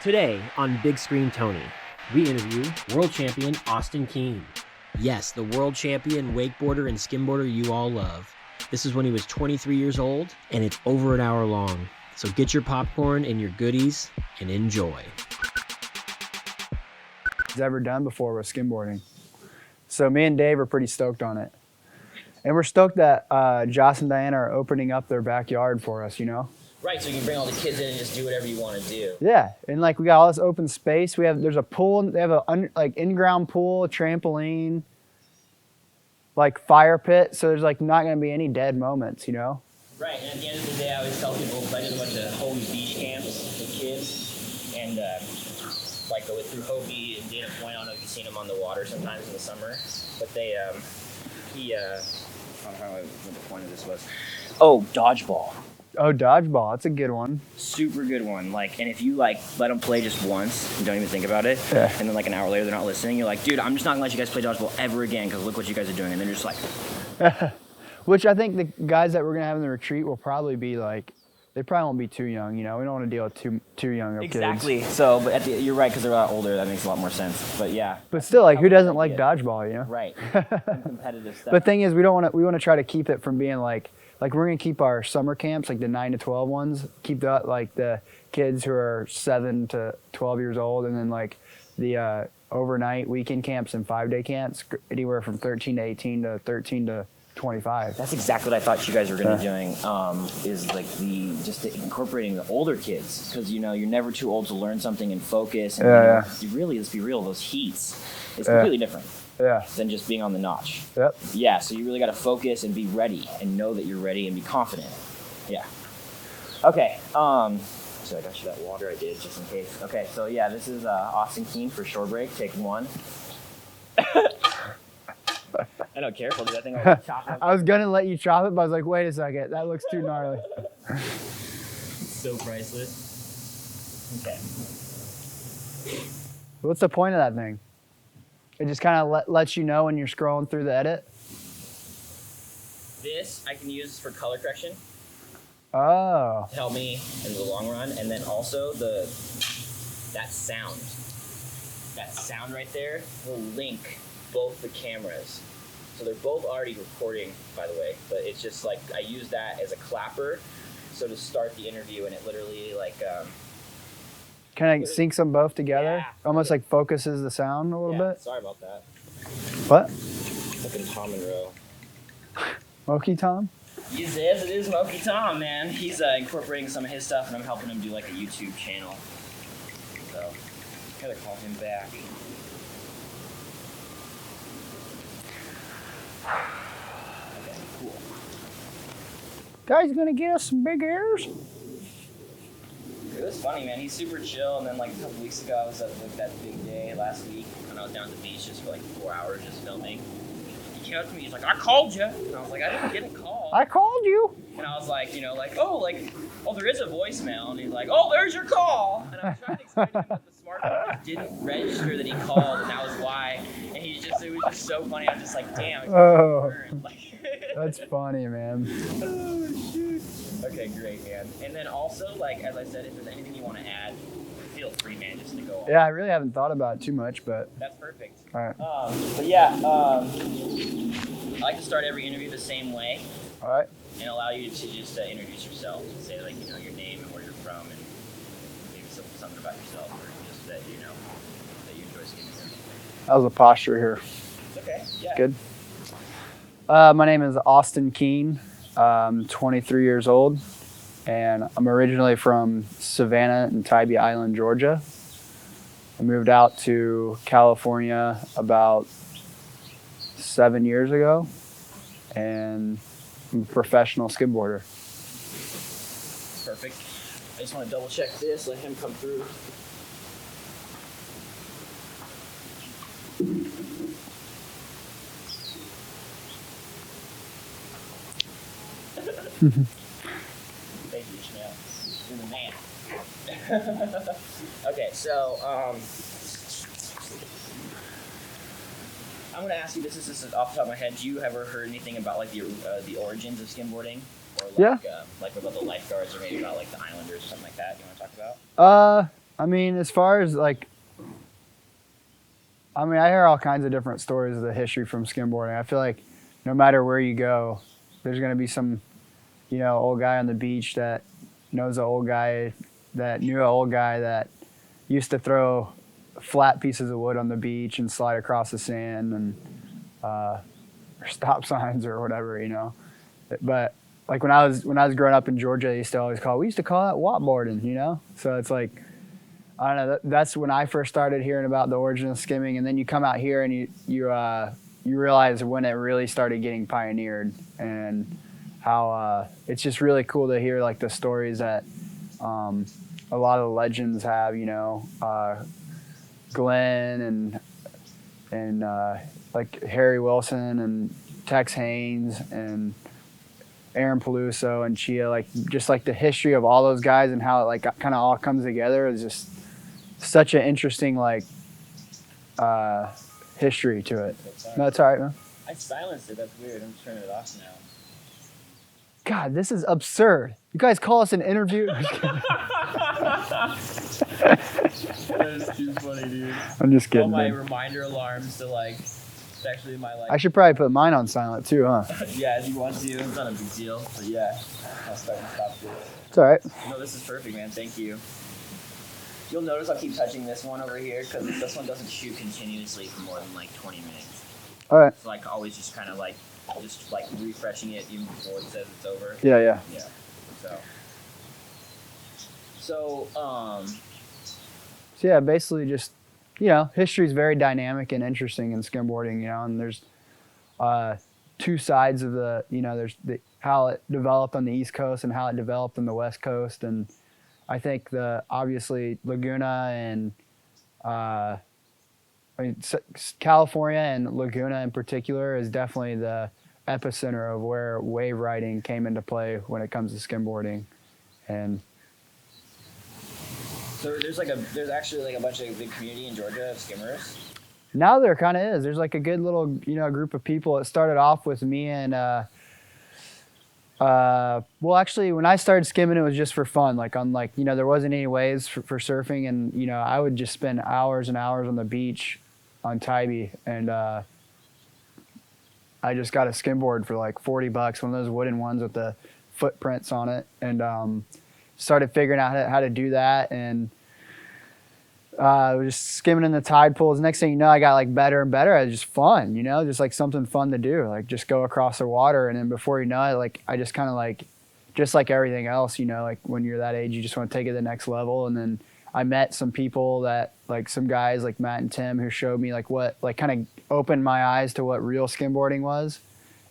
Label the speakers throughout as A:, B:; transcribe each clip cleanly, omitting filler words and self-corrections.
A: Today on Big Screen Tony, we interview world champion Austin Keene. Yes, the world champion wakeboarder and skimboarder you all love. This is when he was 23 years old, and it's over an hour long. So get your popcorn and your goodies and enjoy.
B: Ever done before with skimboarding. So me and Dave are pretty stoked on it. And we're stoked that Joss and Diana are opening up their backyard for us, you know?
C: Right, so you can bring all the kids in and just do whatever you want to do.
B: Yeah, and like we got all this open space. There's a pool, they have a in-ground pool, a trampoline, like fire pit. So there's like not gonna be any dead moments, you know?
C: Right, and at the end of the day, I always tell people, I did a bunch of Hobie beach camps with kids, and like go through Hobie and Dana Point. I don't know if you've seen him on the water sometimes in the summer, but they, I don't know what the point of this was. Oh, dodgeball.
B: Oh, dodgeball, that's a good one.
C: Super good one. Like, and if you like let them play just once and don't even think about it,
B: yeah.
C: And then like an hour later they're not listening, you're like, dude, I'm just not gonna let you guys play dodgeball ever again because look what you guys are doing, and then you're just like.
B: Which I think the guys that we're gonna have in the retreat will probably be like, they probably won't be too young, you know. We don't want to deal with too young of kids.
C: Exactly. So, but you're right, because they're a lot older. That makes a lot more sense. But yeah.
B: But still, like, who doesn't like dodgeball, you know?
C: Right. Competitive stuff.
B: But the thing is, we want to try to keep it from being like we're gonna keep our summer camps, like the 9 to 12 ones, keep that like the kids who are 7 to 12 years old, and then like the overnight weekend camps and 5-day camps, anywhere from 13 to 18 to 13 to 25.
C: That's exactly what I thought you guys were going to be doing, is like incorporating the older kids, because you know you're never too old to learn something and focus. And you really, let's be real, those heats, it's completely different than just being on the notch.
B: Yep.
C: Yeah, so you really got to focus and be ready and know that you're ready and be confident. Yeah. Okay. So I got you that water I did just in case. Okay, so yeah, this is Austin Keene for Shorebreak, take 1. I know, careful, dude. I think I'll chop it.
B: I was gonna let you chop it, but I was like, wait a second, that looks too gnarly.
C: So priceless. Okay.
B: What's the point of that thing? It just kind of lets you know when you're scrolling through the edit?
C: This I can use for color correction.
B: Oh.
C: To help me in the long run, and then also that sound right there will link both the cameras. So they're both already recording, by the way, but it's just like I use that as a clapper, so to start the interview, and it literally like
B: kind of syncs them both together?
C: Yeah.
B: Almost like focuses the sound a little bit?
C: Sorry about that.
B: What?
C: Fucking Tom Monroe.
B: Moki Tom?
C: Yes, it is Moki Tom, man. He's incorporating some of his stuff, and I'm helping him do like a YouTube channel. So, gotta call him back. Okay, cool.
B: Guys gonna get us some big airs?
C: It was funny, man. He's super chill, and then like a couple weeks ago, I was at like that big day last week, and I was down at the beach just for like 4 hours just filming. He came up to me, he's like, "I called you," and I was like, "I didn't get a call."
B: I called you.
C: And I was like, you know, oh, there is a voicemail, and he's like, "Oh, there's your call." And I was trying to explain to him that the smartphone didn't register that he called, and that was why. And it was just so funny. I was just like, damn.
B: That's funny, man.
C: Oh, shoot. Okay, great, man. And then also, like, as I said, if there's anything you want to add, feel free, man, just to go on.
B: Yeah, I really haven't thought about it too much, but.
C: That's perfect.
B: All right.
C: But yeah, I like to start every interview the same way.
B: All right.
C: And allow you to just introduce yourself. Say, like, you know, your name and where you're from, and maybe something about yourself, or just that, you know, that you enjoy skimboarding.
B: That was a posture here.
C: It's okay. Yeah.
B: Good. My name is Austin Keene. I'm 23 years old, and I'm originally from Savannah and Tybee Island, Georgia. I moved out to California about 7 years ago, and I'm a professional skimboarder.
C: Perfect. I just want to double check this, let him come through. Thank you, Ishmael. You're the man. Okay, so I'm going to ask you, this is just off the top of my head, do you ever heard anything about like the origins of skimboarding? Or like,
B: yeah.
C: Like about the lifeguards, or maybe about like the islanders or something like that you want to talk about?
B: I mean, as far as like, I mean, I hear all kinds of different stories of the history from skimboarding. I feel like no matter where you go, there's going to be some, you know, old guy on the beach that knows an old guy that knew an old guy that used to throw flat pieces of wood on the beach and slide across the sand and or stop signs or whatever, you know. But like when I was growing up in Georgia, we used to call that wattboarding, you know. So it's like, I don't know. That's when I first started hearing about the origin of skimming, and then you come out here and you realize when it really started getting pioneered, and how it's just really cool to hear like the stories that a lot of the legends have. You know, Glenn and like Harry Wilson and Tex Haynes and Aaron Peluso and Chia, like just like the history of all those guys and how it like kind of all comes together is just such an interesting like history to it. No, it's all right, man.
C: I silenced it. That's weird. I'm turning it off now.
B: God, this is absurd. You guys call us an interview?
C: That is too funny, dude.
B: I'm just kidding.
C: All my
B: man.
C: reminder alarms to like, it's actually my like.
B: I should probably put mine on silent too, huh?
C: Yeah, if you want to. It's not a big deal, but yeah. I'll start and stop this.
B: It's all right.
C: No, this is perfect, man. Thank you. You'll notice I'll keep touching this one over here because this one doesn't shoot continuously for more than like 20 minutes.
B: All right.
C: So like always just kind of like refreshing it even before it says it's over.
B: Yeah, yeah.
C: Yeah. So
B: So yeah, basically just, you know, history is very dynamic and interesting in skimboarding, you know, and there's two sides of the, you know, there's how it developed on the East Coast and how it developed on the West Coast. And I think obviously Laguna and California and Laguna in particular is definitely the epicenter of where wave riding came into play when it comes to skimboarding. And
C: so there's actually like a bunch of big community in Georgia of skimmers.
B: now there kind of is. There's like a good little, you know, group of people. It started off with me and well, actually, when I started skimming, it was just for fun. Like you know, there wasn't any waves for surfing, and you know, I would just spend hours and hours on the beach on Tybee, and I just got a skimboard for like $40, one of those wooden ones with the footprints on it, and started figuring out how to do that, and was just skimming in the tide pools. Next thing you know, I got like better and better. It was just fun, you know, just like something fun to do, like just go across the water. And then before you know it, like I just kind of like, just like everything else, you know, like when you're that age, you just want to take it to the next level. And then I met some people that like some guys like Matt and Tim who showed me like what, like kind of opened my eyes to what real skimboarding was.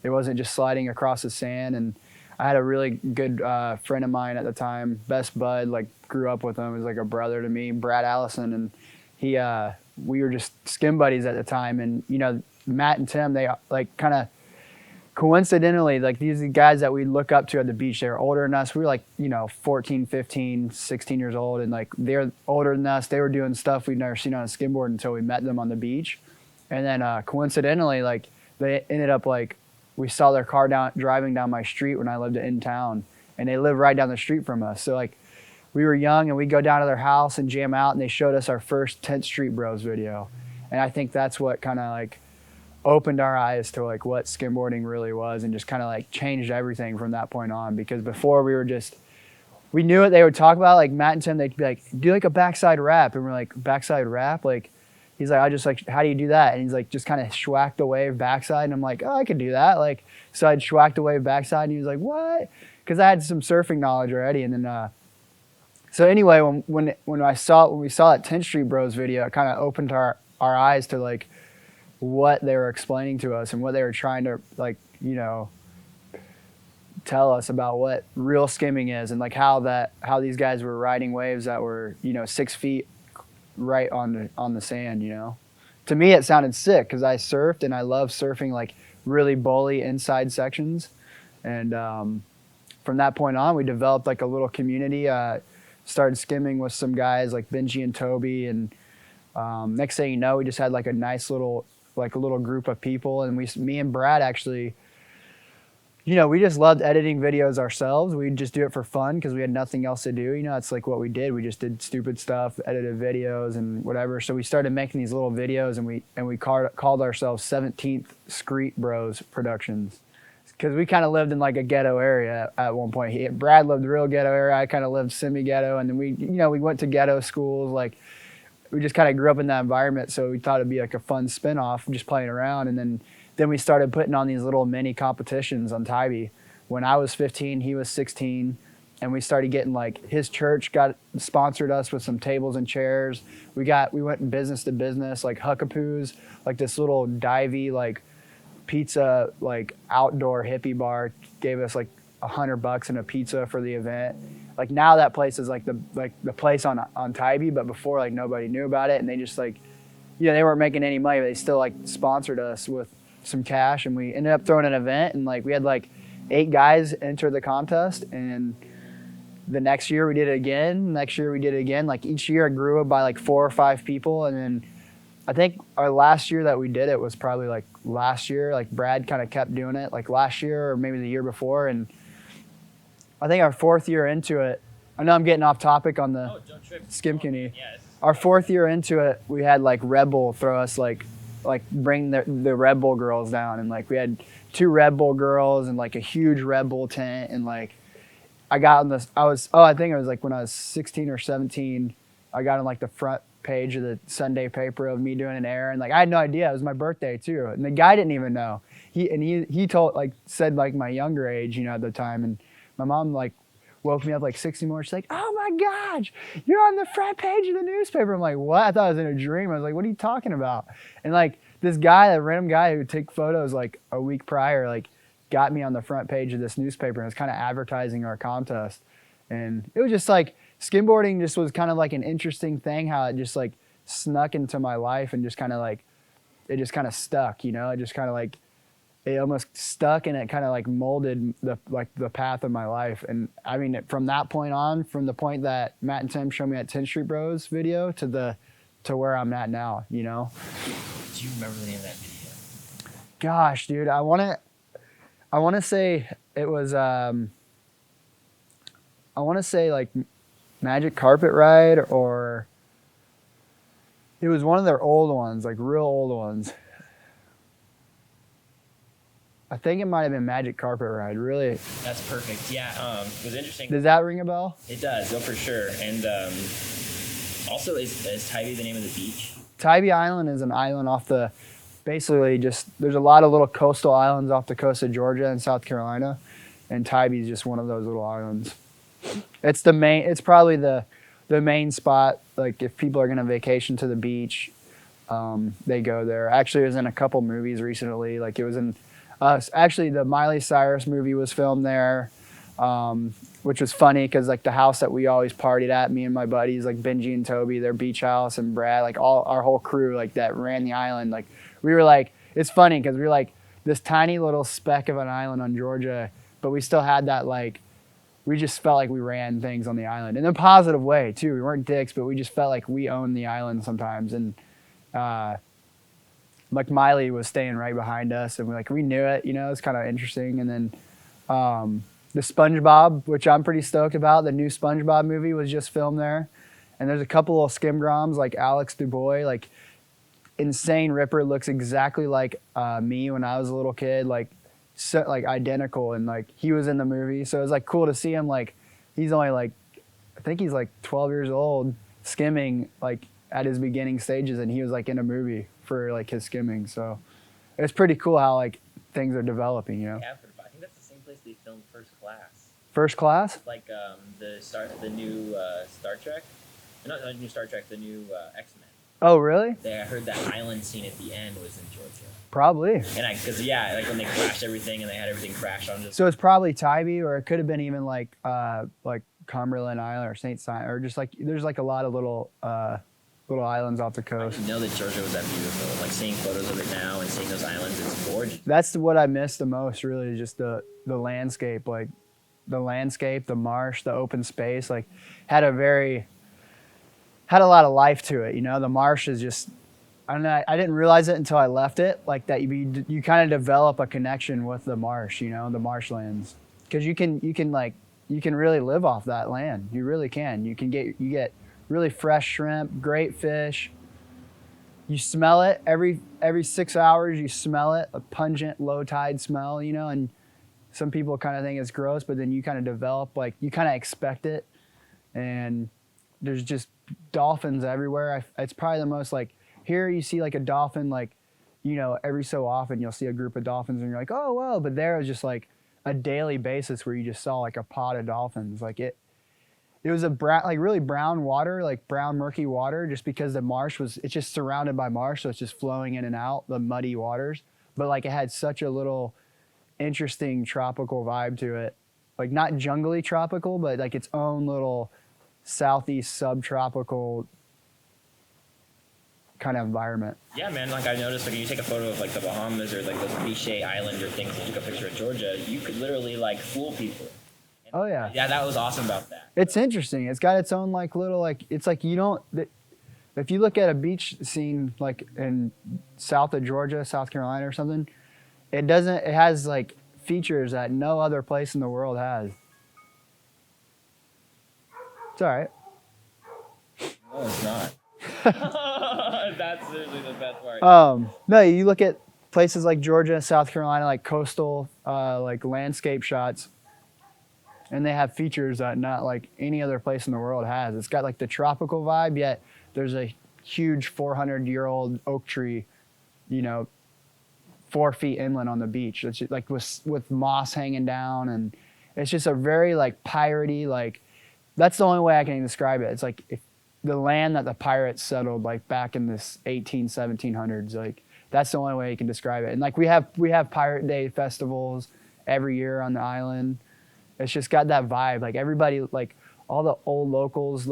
B: It wasn't just sliding across the sand. And I had a really good friend of mine at the time, best bud, like grew up with him, was like a brother to me, Brad Allison, and we were just skim buddies at the time. And you know, Matt and Tim, they like kind of coincidentally, like these are guys that we look up to at the beach. They were older than us. We were like, you know, 14, 15, 16 years old, and like they're older than us. They were doing stuff we'd never seen on a skimboard until we met them on the beach. And then coincidentally, like they ended up like, we saw their car driving down my street when I lived in town, and they lived right down the street from us. So like we were young and we'd go down to their house and jam out, and they showed us our first 10th Street Bros video. And I think that's what kind of like opened our eyes to like what skimboarding really was, and just kind of like changed everything from that point on. Because before we knew what they would talk about. Like Matt and Tim, they'd be like, do like a backside wrap. And we're like, backside wrap? Like, he's like, I just like, how do you do that? And he's like, just kind of schwacked a wave backside. And I'm like, oh, I could do that. Like, so I'd schwacked a wave backside, and he was like, what? Because I had some surfing knowledge already. And then, so anyway, when we saw that 10th Street Bros video, it kind of opened our eyes to like what they were explaining to us and what they were trying to like, you know, tell us about what real skimming is, and like how these guys were riding waves that were, you know, 6 feet right on the sand, you know. To me, it sounded sick because I surfed and I love surfing like really bully inside sections. And from that point on, we developed like a little community. Started skimming with some guys like Benji and Toby, and next thing you know, we just had like a nice little group of people. And me and Brad actually you know, we just loved editing videos ourselves. We'd just do it for fun because we had nothing else to do. You know, it's like what we did. We just did stupid stuff, edited videos and whatever. So we started making these little videos, and we called ourselves 17th Street Bros Productions, because we kind of lived in like a ghetto area at one point. Brad lived real ghetto area. I kind of lived semi-ghetto, and then we went to ghetto schools. Like, we just kind of grew up in that environment. So we thought it'd be like a fun spin-off, just playing around. And then we started putting on these little mini competitions on Tybee. When I was 15, he was 16, and we started getting, like, his church sponsored us with some tables and chairs. We went business to business, like Huckapoo's, like this little divey, like, pizza, like, outdoor hippie bar, gave us like $100 and a pizza for the event. Like, now that place is like the place on Tybee, but before, like, nobody knew about it, and they just, like, you know, they weren't making any money, but they still, like, sponsored us with some cash, and we ended up throwing an event, and, like, we had like 8 guys enter the contest, and the next year we did it again. Like, each year it grew by like 4 or 5 people, and then I think our last year that we did it was probably like last year. Like, Brad kind of kept doing it like last year or maybe the year before, and I think our 4th year into it, I know I'm getting off topic on the Skimboarding.
C: Yeah,
B: our 4th year into it, we had like Red Bull throw us like bring the Red Bull girls down, and like we had 2 Red Bull girls and like a huge Red Bull tent, and like I think it was like when I was 16 or 17, I got on like the front page of the Sunday paper of me doing an air, and like I had no idea, it was my birthday too, and the guy didn't even know. He said like my younger age, you know, at the time, and my mom like woke me up like 60 more. She's like, "Oh my gosh, you're on the front page of the newspaper." I'm like, "What?" I thought I was in a dream. I was like, "What are you talking about?" And like this guy, that random guy who would take photos like a week prior, like got me on the front page of this newspaper, and was kind of advertising our contest. And it was just like, skimboarding just was kind of like an interesting thing, how it just like snuck into my life, and just kind of like, it just kind of stuck, you know? It just kind of like, it almost stuck, and it kind of like molded the path of my life. And I mean, from that point on, from the point that Matt and Tim showed me that 10th Street Bros video to where I'm at now, you know?
C: Do you remember the name of that video?
B: Gosh, dude, I want to say it was, I want to say like Magic Carpet Ride, or it was one of their old ones, like real old ones. I think it might have been Magic Carpet Ride, really.
C: That's perfect. Yeah, it was interesting.
B: Does that ring a bell?
C: It does, for sure. And also, is Tybee the name of the beach?
B: Tybee Island is an island off the, basically just, there's a lot of little coastal islands off the coast of Georgia and South Carolina, and Tybee is just one of those little islands. It's probably the main spot. Like, if people are gonna vacation to the beach, they go there. Actually, it was in a couple movies recently. Like, it was in, actually the Miley Cyrus movie was filmed there, which was funny because like the house that we always partied at, me and my buddies, like Benji and Toby, their beach house, and Brad, like all our whole crew, like that ran the island. Like, we were like, it's funny because we were like this tiny little speck of an island on Georgia, but we still had that, like, we just felt like we ran things on the island in a positive way too. We weren't dicks, but we just felt like we owned the island sometimes. And like Miley was staying right behind us, and we knew it, you know. It's kind of interesting. And then the SpongeBob, which I'm pretty stoked about, the new SpongeBob movie was just filmed there. And there's a couple of Skimgroms, like Alex Dubois, like insane ripper, looks exactly like me when I was a little kid, like identical, and like he was in the movie. So it was like cool to see him. Like, he's only like, I think he's like 12 years old, skimming like at his beginning stages, and he was like in a movie for like his skimming. So it's pretty cool how like things are developing, you know.
C: Yeah, I think that's the same place they filmed First Class.
B: First Class?
C: Like the new Star Trek, not the new Star Trek, the new X-Men.
B: Oh, really?
C: I heard that island scene at the end was in Georgia.
B: Probably.
C: And because like when they crashed everything and they had everything crash on.
B: So it's probably Tybee, or it could have been even like Cumberland Island or St. Simon, or just like there's like a lot of little islands off the coast.
C: I didn't know that Georgia was that beautiful. Like, seeing photos of it now and seeing those islands, it's gorgeous.
B: That's what I miss the most, really, just the landscape, like the landscape, the marsh, the open space, like had a lot of life to it, you know. The marsh is just, I didn't realize it until I left it, like that you kind of develop a connection with the marsh, you know, the marshlands, because you can really live off that land. You really can. You get really fresh shrimp, great fish. You smell it every 6 hours. You smell it, a pungent low tide smell, you know, and some people kind of think it's gross, but then you kind of develop, like, you kind of expect it. And there's just dolphins everywhere. It's probably the most, like, here you see like a dolphin, like, you know, every so often you'll see a group of dolphins and you're like, oh, wow. But there was just like a daily basis where you just saw like a pod of dolphins. Like it was a brown, like really brown water, like brown murky water, just because the marsh it's just surrounded by marsh. So it's just flowing in and out, the muddy waters. But like it had such a little interesting tropical vibe to it. Like not jungly tropical, but like its own little southeast subtropical kind of environment.
C: Yeah, man. Like I noticed, like if you take a photo of like the Bahamas or like those cliche island or things, you took a picture of Georgia, you could literally like fool people. And
B: oh yeah.
C: Yeah, that was awesome about that.
B: It's interesting. It's got its own like little like it's like you don't. If you look at a beach scene like in south of Georgia, South Carolina or something, it doesn't. It has like features that no other place in the world has. It's all right.
C: No, it's not. That's seriously the best part.
B: No, you look at places like Georgia, South Carolina, like coastal, like landscape shots, and they have features that not like any other place in the world has. It's got like the tropical vibe, yet there's a huge 400-year-old oak tree, you know, 4 feet inland on the beach. It's just like with moss hanging down, and it's just a very like piratey, like that's the only way I can describe it. It's like if the land that the pirates settled like back in this 1700s, like that's the only way you can describe it. And like we have Pirate Day festivals every year on the island. It's just got that vibe. Like everybody, like all the old locals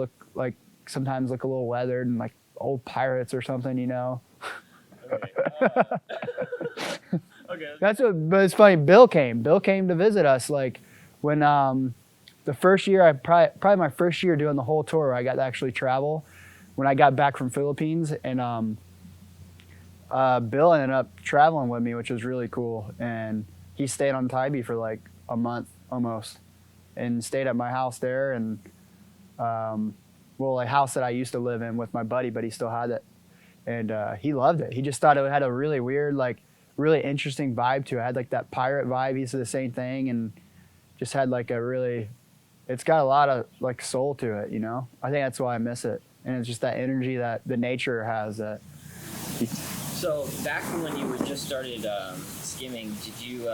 B: sometimes look a little weathered and like old pirates or something, you know.
C: Okay.
B: But it's funny. Bill came to visit us. Like when the first year, probably my first year doing the whole tour, I got to actually travel. When I got back from Philippines, and Bill ended up traveling with me, which was really cool. And he stayed on Tybee for like a month almost, and stayed at my house there. And a house that I used to live in with my buddy, but he still had it, and he loved it. He just thought it had a really weird, like really interesting vibe to it. It had like that pirate vibe. He said the same thing, and just had like it's got a lot of like soul to it, you know? I think that's why I miss it. And it's just that energy that the nature has.
C: So back when you were just started skimming, did you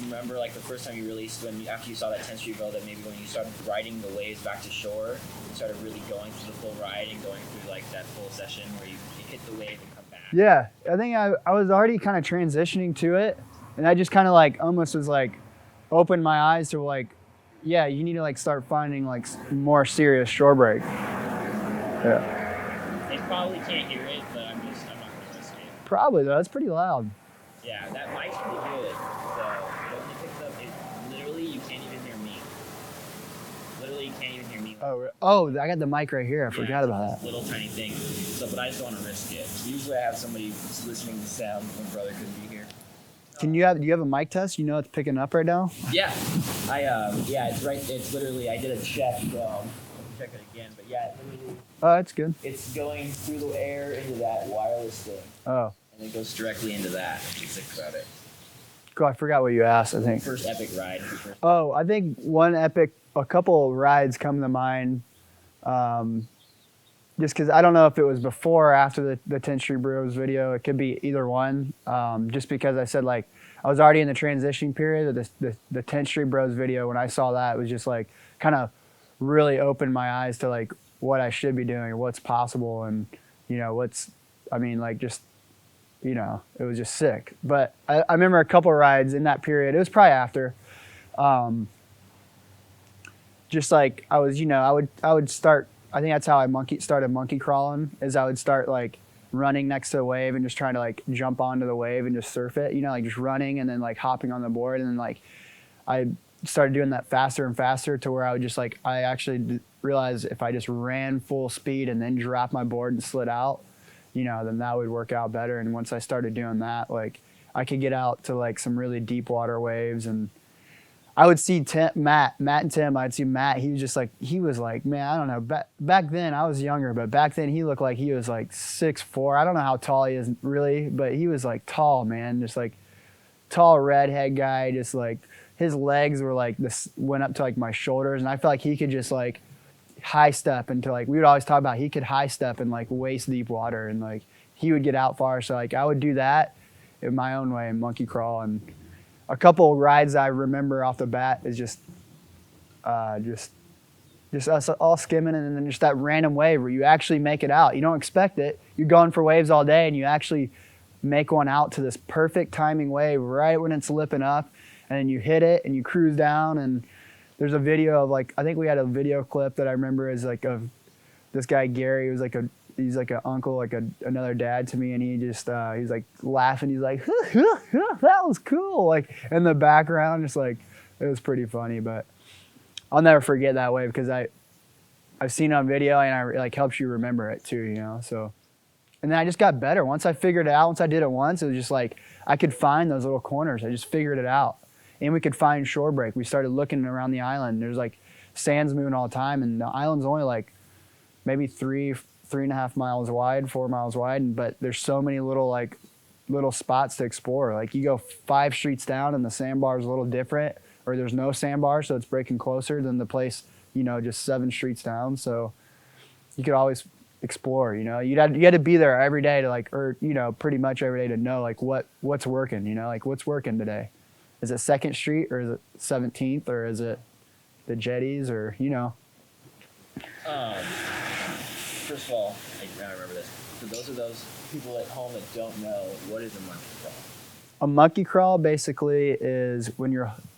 C: remember like the first time you released, after you saw that 10th Street reel, that maybe when you started riding the waves back to shore, you started really going through the full ride and going through like that full session where you hit the wave and come back?
B: Yeah, I think I was already kind of transitioning to it. And I just kind of like almost was like opened my eyes to like, yeah, you need to like start finding like more serious shorebreak. Yeah.
C: They probably can't hear it, but I'm not gonna risk it.
B: Probably though, it's pretty loud.
C: Yeah, that mic's pretty good. So it only picks up. Literally, you can't even hear me. Literally, you can't even hear me.
B: Oh, I got the mic right here. I forgot about that.
C: Little tiny thing. So, but I just don't want to risk it. Usually, I have somebody listening to sound when brother couldn't be here.
B: Do you have a mic test? You know it's picking up right now?
C: Yeah. It's right. It's literally. I did a check. Check it again, but yeah, literally.
B: Oh, that's good.
C: It's going through the air into that wireless thing.
B: Oh.
C: And it goes directly into that. If you think about it.
B: Cool. I forgot what you asked. I think.
C: First epic ride.
B: Oh, I think a couple rides come to mind. Just because I don't know if it was before or after the 10th Street Bros video. It could be either one. Just because I said like I was already in the transition period of the 10th Street Bros video. When I saw that, it was just like kind of really opened my eyes to like what I should be doing or what's possible, and you know it was just sick. But I remember a couple of rides in that period. It was probably after. Just like I was, I would start. I think that's how I started monkey crawling. Is I would start like running next to the wave and just trying to like jump onto the wave and just surf it. Like just running and then like hopping on the board, and then like I started doing that faster and faster to where I would just like I actually realized if I just ran full speed and then dropped my board and slid out, you know, then that would work out better. And once I started doing that, like I could get out to like some really deep water waves. And I would see Matt and Tim. I'd see Matt. He was like, man, I don't know. Back then I was younger, but back then he looked like he was like 6'4". I don't know how tall he is really, but he was like tall, man. Just like tall redhead guy. Just like his legs were like this, went up to like my shoulders, and I felt like he could just like high step into like, we would always talk about he could high step in like waist deep water, and like he would get out far. So like I would do that in my own way and monkey crawl. And a couple of rides I remember off the bat is just us all skimming, and then just that random wave where you actually make it out. You don't expect it. You're going for waves all day, and you actually make one out to this perfect timing wave right when it's lipping up, and then you hit it and you cruise down. And there's a video of like, I think we had a video clip that I remember is like of this guy Gary. He's like an uncle, like another dad to me, and he just he's like laughing. He's like, that was cool. Like in the background, just like it was pretty funny. But I'll never forget that wave because I've seen it on video, and it like helps you remember it too, you know. So, and then I just got better once I figured it out. Once I did it once, it was just like I could find those little corners. I just figured it out, and we could find Shorebreak. We started looking around the island. There's like sands moving all the time, and the island's only like maybe 3.5 miles wide, 4 miles wide, but there's so many little spots to explore. Like you go 5 streets down and the sandbar is a little different, or there's no sandbar, so it's breaking closer than the place, you know, just 7 streets down. So you could always explore, you know. You had to be there every day to like, or you know, pretty much every day to know like what's working, you know, like what's working today. Is it 2nd Street, or is it 17th, or is it the jetties, or you know.
C: First of all, I remember this. For those people at home that don't know, what is a monkey crawl?
B: A monkey crawl basically is when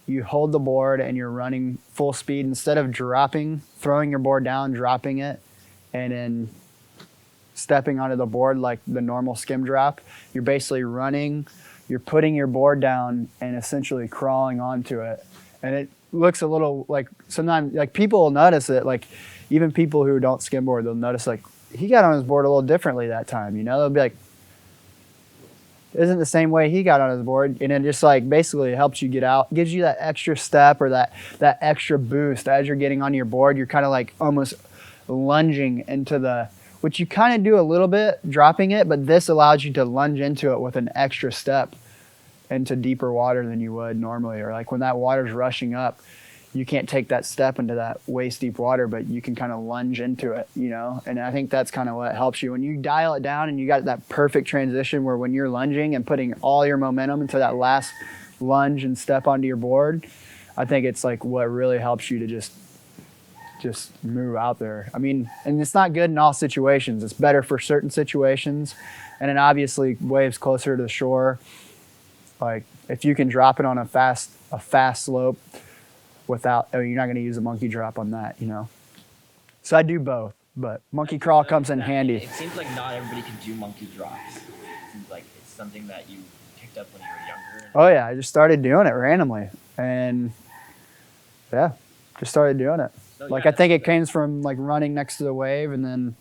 B: you hold the board and you're running full speed. Instead of throwing your board down, dropping it, and then stepping onto the board like the normal skim drop, you're basically running, you're putting your board down and essentially crawling onto it. And it looks a little like, sometimes like people will notice it, like even people who don't skimboard, they'll notice like he got on his board a little differently that time, you know. They'll be like, isn't the same way he got on his board. And it just like basically helps you get out, gives you that extra step or that extra boost as you're getting on your board. You're kind of like almost lunging into which you kind of do a little bit dropping it, but this allows you to lunge into it with an extra step into deeper water than you would normally. Or like when that water's rushing up, you can't take that step into that waist deep water, but you can kind of lunge into it, you know? And I think that's kind of what helps you. When you dial it down and you got that perfect transition where when you're lunging and putting all your momentum into that last lunge and step onto your board, I think it's like what really helps you to just move out there. I mean, and it's not good in all situations. It's better for certain situations. And then obviously waves closer to the shore, like if you can drop it on a fast slope, you're not going to use a monkey drop on that, you know. So I do both, but monkey crawl comes in handy.
C: It seems like not everybody can do monkey drops. It seems like it's something that you picked up when you were younger.
B: Oh yeah, I just started doing it randomly, and yeah, just started doing it.
C: Oh,
B: like
C: yeah,
B: I think it came from like running next to the wave, and then,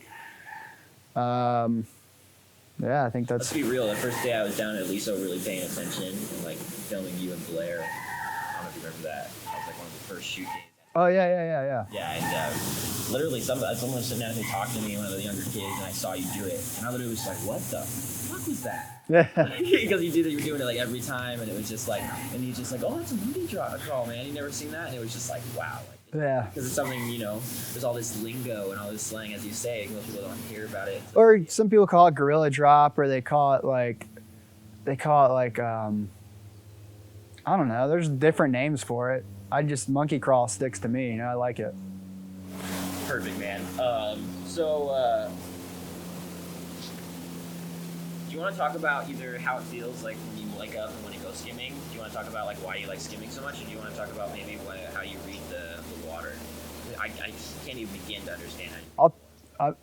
B: yeah, I think that's.
C: Let's be real. The first day I was down at Lisa, really paying attention and like filming you and Blair. I don't know if you remember that. That was like one of the first shoot days.
B: Oh yeah.
C: Yeah, and literally someone was sitting down and talking to me, one of the younger kids, and I saw you do it, and I literally was like, "What the fuck was that?"
B: Yeah.
C: Because you were doing it like every time, and it was just like, and he's just like, "Oh, that's a monkey crawl, man. You never seen that?" And it was just like, wow. Like,
B: Yeah.
C: because it's something, you know, there's all this lingo and all this slang, as you say, most people don't hear about it.
B: Or some people call it gorilla drop, or they call it like, I don't know. There's different names for it. Monkey crawl sticks to me. You know, I like it.
C: Perfect, man. Do you want to talk about either how it feels like when you wake up and when you go skimming? Do you want to talk about like why you like skimming so much, or do you want to talk about maybe how you read the water? I can't even begin to understand how you...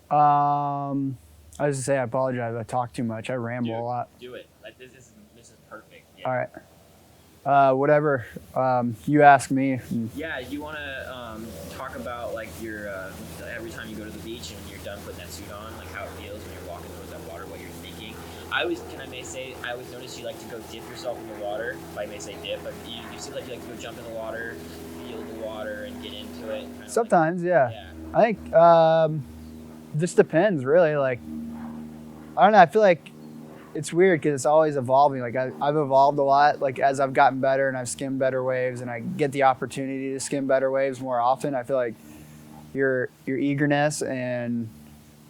B: I was gonna say I apologize. I talk too much. I ramble a lot.
C: Do it. Like, this is perfect. Yeah.
B: All right. Whatever you ask me.
C: Yeah, you want to talk about like your every time you go to the beach and when you're done putting that suit on, like how it feels when you're walking towards that water, what you're thinking. I always notice you like to go dip yourself in the water. If I may say dip, but you seem like you like to go jump in the water, feel the water, and get into it.
B: Sometimes, yeah. I think just depends, really. Like, I don't know. I feel like it's weird because it's always evolving. Like I've evolved a lot. Like as I've gotten better and I've skimmed better waves and I get the opportunity to skim better waves more often, I feel like your eagerness and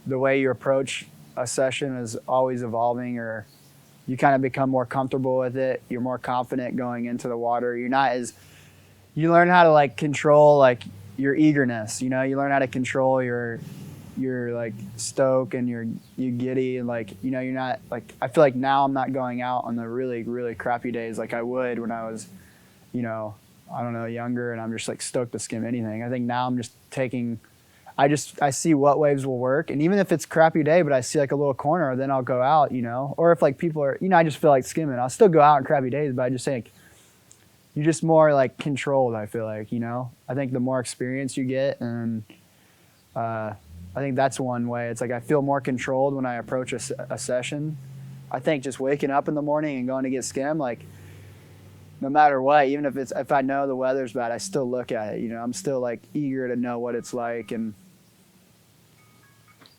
B: the way you approach a session is always evolving, or you kind of become more comfortable with it. You're more confident going into the water. You learn how to like control like your eagerness. You learn how to control your like stoke and you giddy, and like you're not like, I feel like now I'm not going out on the really really crappy days like I would when I was I don't know, younger, and I'm just like stoked to skim anything. I think now I'm just taking, I see what waves will work, and even if it's a crappy day but I see like a little corner, then I'll go out, or if like people are, I just feel like skimming, I'll still go out on crappy days, but I just think you're just more like controlled. I feel like I think the more experience you get, and I think that's one way. It's like I feel more controlled when I approach a session. I think just waking up in the morning and going to get skim, like no matter what, even if I know the weather's bad, I still look at it. I'm still like eager to know what it's like. And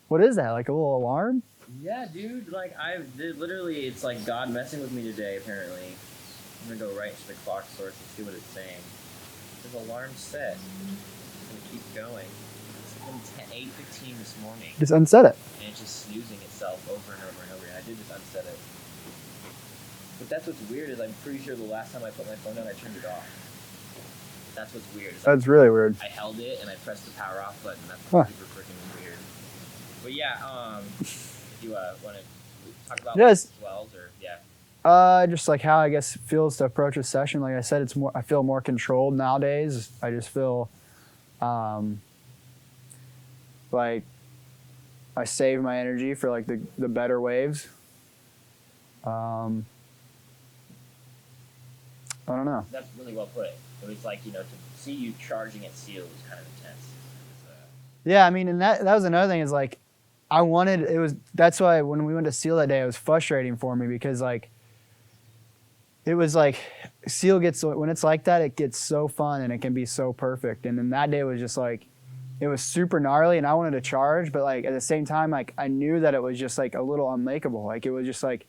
B: what is that? Like a little alarm?
C: Yeah, dude. Like literally, it's like God messing with me today. Apparently, I'm gonna go right to the clock source and see what it's saying. There's alarm set. I'm gonna keep going. 8:15 this morning.
B: Just unset it.
C: And it's just snoozing itself over and over and over. And I did just unset it. But that's what's weird is I'm pretty sure the last time I put my phone down, I turned it off. That's what's weird.
B: That's really weird.
C: I held it and I pressed the power off button. That's super freaking weird. But yeah, you want to talk about wells or yeah?
B: Just like how I guess it feels to approach a session. Like I said, I feel more controlled nowadays. I just feel like I save my energy for like the better waves. I don't know.
C: That's really well put. It was like, to see you charging at seal was kind of intense.
B: Yeah, I mean, and that was another thing is like, that's why when we went to seal that day, it was frustrating for me because like, it was like seal when it's like that, it gets so fun and it can be so perfect. And then that day was just like, it was super gnarly and I wanted to charge, but like at the same time, like I knew that it was just like a little unmakeable. Like it was just like,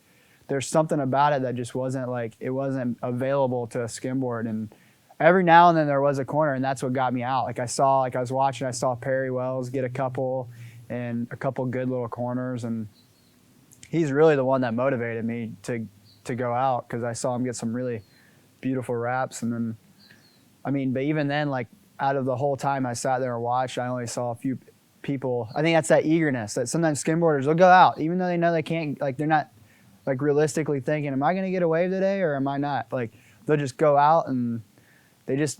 B: there's something about it that just wasn't like, it wasn't available to a skimboard. And every now and then there was a corner and that's what got me out. Like I was watching, I saw Perry Wells get a couple good little corners, and he's really the one that motivated me to go out because I saw him get some really beautiful wraps. And then, I mean, but even then, like, out of the whole time I sat there and watched, I only saw a few people. I think that's that eagerness that sometimes skimboarders, they'll go out even though they know they can't, like they're not like realistically thinking, am I going to get a wave today or am I not? Like they'll just go out and there's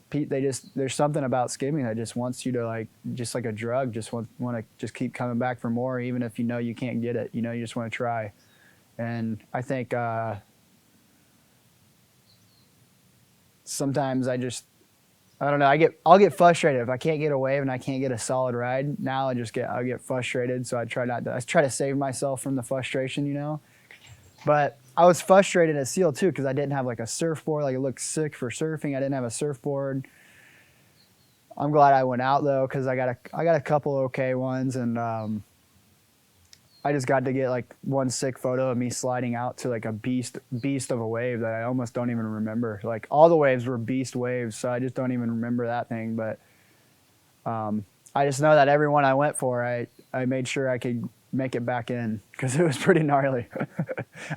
B: something about skimming that just wants you to like, just like a drug, just want to just keep coming back for more, even if you can't get it, you just want to try. And I think sometimes I don't know. I'll get frustrated if I can't get a wave and I can't get a solid ride. Now I'll get frustrated. So I try to save myself from the frustration, But I was frustrated at seal too because I didn't have like a surfboard. Like it looked sick for surfing. I didn't have a surfboard. I'm glad I went out though because I got a couple okay ones, and I just got to get like one sick photo of me sliding out to like a beast of a wave that I almost don't even remember. Like all the waves were beast waves, so I just don't even remember that thing. But I just know that every one I went for, I made sure I could make it back in because it was pretty gnarly.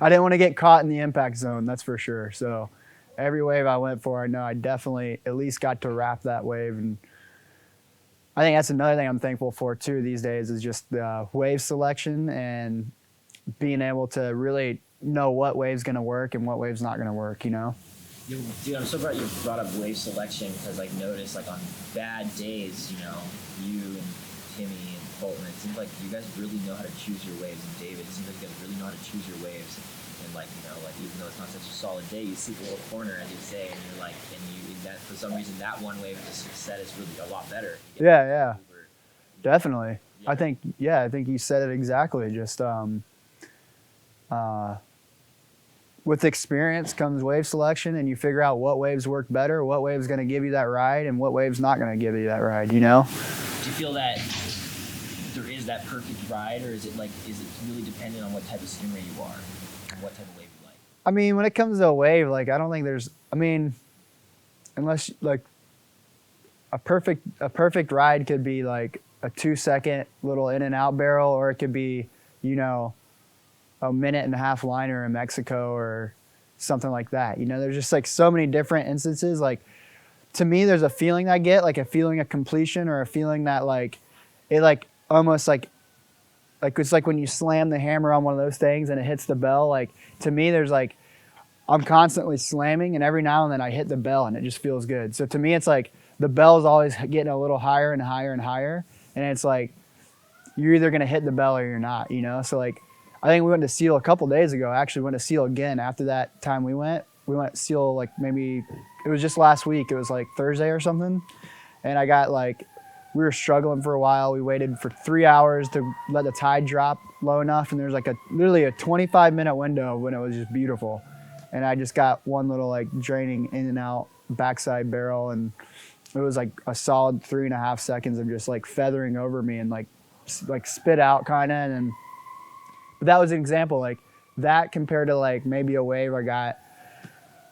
B: I didn't want to get caught in the impact zone, that's for sure. So every wave I went for, I know I definitely at least got to wrap that wave. And I think that's another thing I'm thankful for too these days is just the wave selection and being able to really know what wave's going to work and what wave's not going to work,
C: Dude, I'm so glad you brought up wave selection because I noticed like on bad days, you and Timmy and Colton, it seems like you guys really know how to choose your waves. And David, it seems like you guys really know how to choose your waves. and like, you know, like even though it's not such a solid day, you see the little corner, as you say, and you're like, and you that for some reason that one wave just set is really a lot better.
B: Yeah, definitely. Yeah. I think you said it exactly. Just with experience comes wave selection, and you figure out what waves work better, what wave's going to give you that ride, and what wave's not going to give you that ride. You know.
C: Do you feel that there is that perfect ride, or is it really dependent on what type of skimmer you are and what type of wave you like?
B: I mean, when it comes to a wave, like I don't think there's. I mean, unless like a perfect ride could be like a 2-second little in and out barrel, or it could be, you know, a minute and a half liner in Mexico or something like that. You know, there's just like so many different instances. Like to me, there's a feeling I get, like a feeling of completion, or a feeling that like it like almost like it's like when you slam the hammer on one of those things and it hits the bell. Like to me, there's like I'm constantly slamming, and every now and then I hit the bell and it just feels good. So to me, it's like the bell is always getting a little higher and higher and higher. And it's like, you're either going to hit the bell or you're not, you know? So like, I think we went to Seal a couple days ago. I actually went to Seal again after that time we went Seal like maybe, it was just last week. It was like Thursday or something. And I got like, we were struggling for a while. We waited for 3 hours to let the tide drop low enough. And there's like literally a 25-minute window when it was just beautiful. And I just got one little like draining in and out backside barrel, and it was like a solid 3.5 seconds of just like feathering over me and like spit out kind of. But that was an example, like that compared to like maybe a wave I got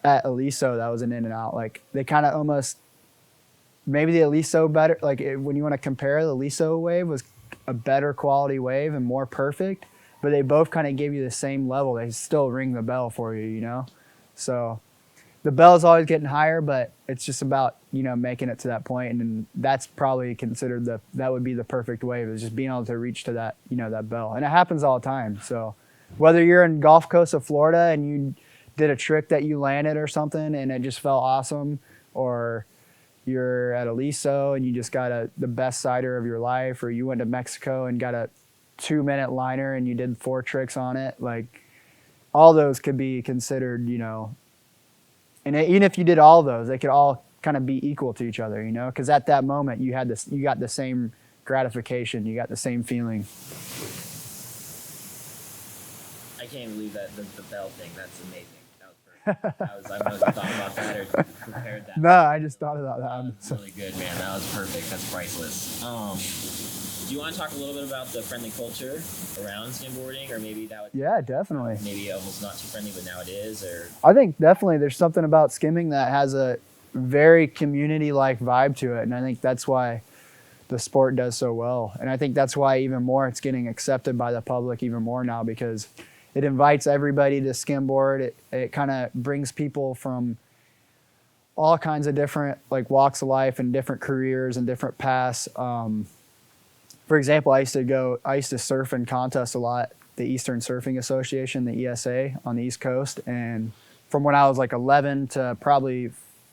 B: at E.S.A that was an in and out. Like they kind of almost, maybe the E.S.A better, like when you want to compare, the E.S.A wave was a better quality wave and more perfect, but they both kind of give you the same level. They still ring the bell for you, you know? So the bell is always getting higher, but it's just about, you know, making it to that point. And that's probably considered that would be the perfect wave, is just being able to reach to that, you know, that bell. And it happens all the time. So whether you're in Gulf Coast of Florida and you did a trick that you landed or something and it just felt awesome, or you're at E.S.A and you just got the best sider of your life, or you went to Mexico and got a 2-minute liner and you did 4 tricks on it, like all those could be considered, you know, and even if you did all those, they could all kind of be equal to each other, you know, because at that moment you got the same gratification, you got the same feeling.
C: I can't believe that the bell thing. That's amazing. That was perfect. I wasn't talking about that or prepared that.
B: No, I just thought about that.
C: That was really good, man. That was perfect. That's priceless. Do you want to talk a little bit about the friendly culture around skimboarding, or maybe that would...
B: Yeah, definitely.
C: Maybe almost not too friendly, but now it is, or...
B: I think definitely there's something about skimming that has a very community-like vibe to it, and I think that's why the sport does so well. And I think that's why even more it's getting accepted by the public even more now, because it invites everybody to skimboard. It kind of brings people from all kinds of different like walks of life and different careers and different paths. For example, I used to surf in contests a lot, the Eastern Surfing Association, the E.S.A on the East Coast. And from when I was like 11 to probably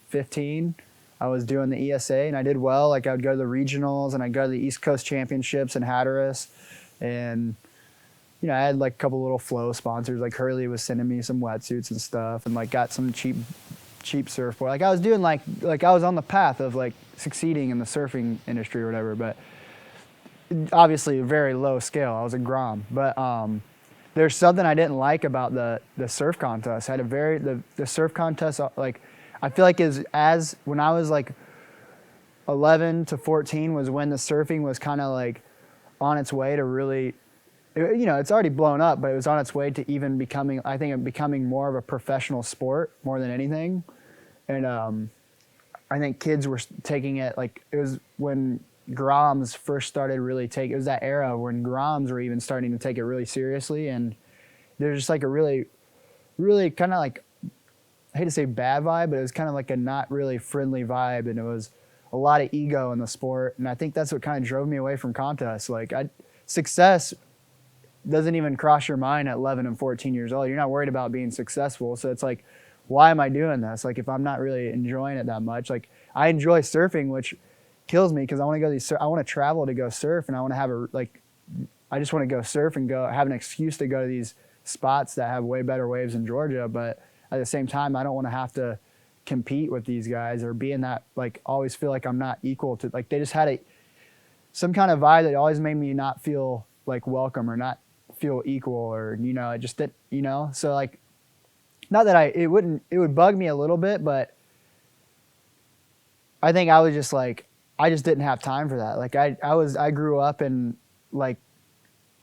B: 15, I was doing the E.S.A and I did well. Like I would go to the regionals and I'd go to the East Coast Championships in Hatteras. And, you know, I had like a couple little flow sponsors, like Hurley was sending me some wetsuits and stuff, and like got some cheap surfboard. Like I was doing like I was on the path of like succeeding in the surfing industry or whatever, but obviously a very low scale. I was a Grom, but there's something I didn't like about the surf contest. The surf contest, like I feel like as when I was like 11 to 14 was when the surfing was kind of like on its way to really, you know, it's already blown up, but it was on its way to even becoming more of a professional sport more than anything. And I think kids were taking it like, it was when Groms first started really it was that era when Groms were even starting to take it really seriously, and there's just like a really, really kind of like, I hate to say bad vibe, but it was kind of like a not really friendly vibe, and it was a lot of ego in the sport, and I think that's what kind of drove me away from contests. Like success doesn't even cross your mind at 11 and 14 years old. You're not worried about being successful, so it's like, why am I doing this? Like if I'm not really enjoying it that much, like I enjoy surfing, which kills me because I want to go I want to travel to go surf, and I want to have I just want to go surf and go have an excuse to go to these spots that have way better waves in Georgia, but at the same time, I don't want to have to compete with these guys or be in that, like, always feel like I'm not equal to, like, they just had some kind of vibe that always made me not feel like welcome or not feel equal, or, you know, I just didn't, you know, so like, not that it would bug me a little bit, but I think I was just like, I just didn't have time for that. Like I grew up in like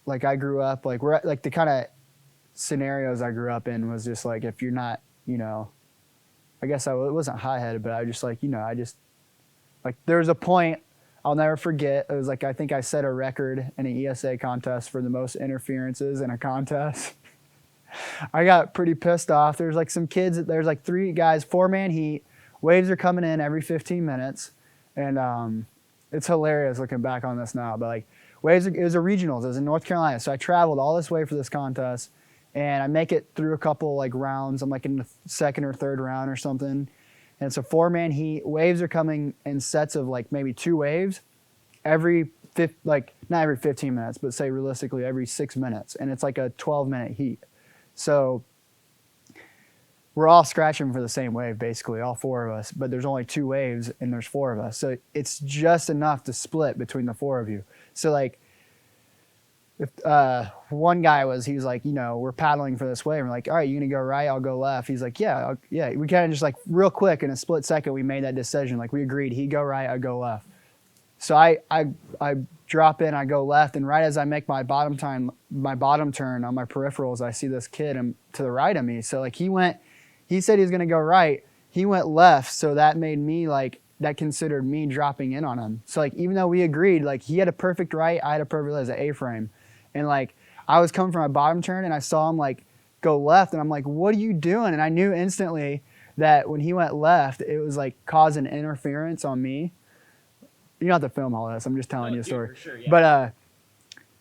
B: I grew up like we're like the kind of scenarios I grew up in was just like, if you're not, you know, I guess it wasn't high-headed, but I just like, you know, I just like, there was a point I'll never forget. It was like, I think I set a record in an E.S.A contest for the most interferences in a contest. I got pretty pissed off. There's like some kids, there's like 3 guys, 4-man heat. Waves are coming in every 15 minutes. And it's hilarious looking back on this now. But like waves, it was a regionals. It was in North Carolina. So I traveled all this way for this contest. And I make it through a couple like rounds. I'm like in the 2nd or 3rd round or something. And it's a 4-man heat. Waves are coming in sets of like maybe 2 waves like not every 15 minutes, but say realistically every 6 minutes. And it's like a 12-minute heat. So we're all scratching for the same wave, basically, all 4 of us, but there's only 2 waves and there's 4 of us. So it's just enough to split between the 4 of you. So like, if one guy he was like, you know, we're paddling for this wave. And we're like, all right, you gonna go right? I'll go left. He's like, yeah. We kind of just like real quick in a split second, we made that decision. Like we agreed, he'd go right, I'd go left. So I drop in, I go left, and right as I make my bottom turn on my peripherals, I see this kid to the right of me. So like he said he was gonna go right, he went left, so that made me like, that considered me dropping in on him. So like, even though we agreed, like he had a perfect right, I had a perfect left, as an A-frame. And like, I was coming from my bottom turn and I saw him like go left, and I'm like, what are you doing? And I knew instantly that when he went left, it was like causing interference on me. You don't have to film all this, I'm just telling you a story.
C: For sure, yeah.
B: But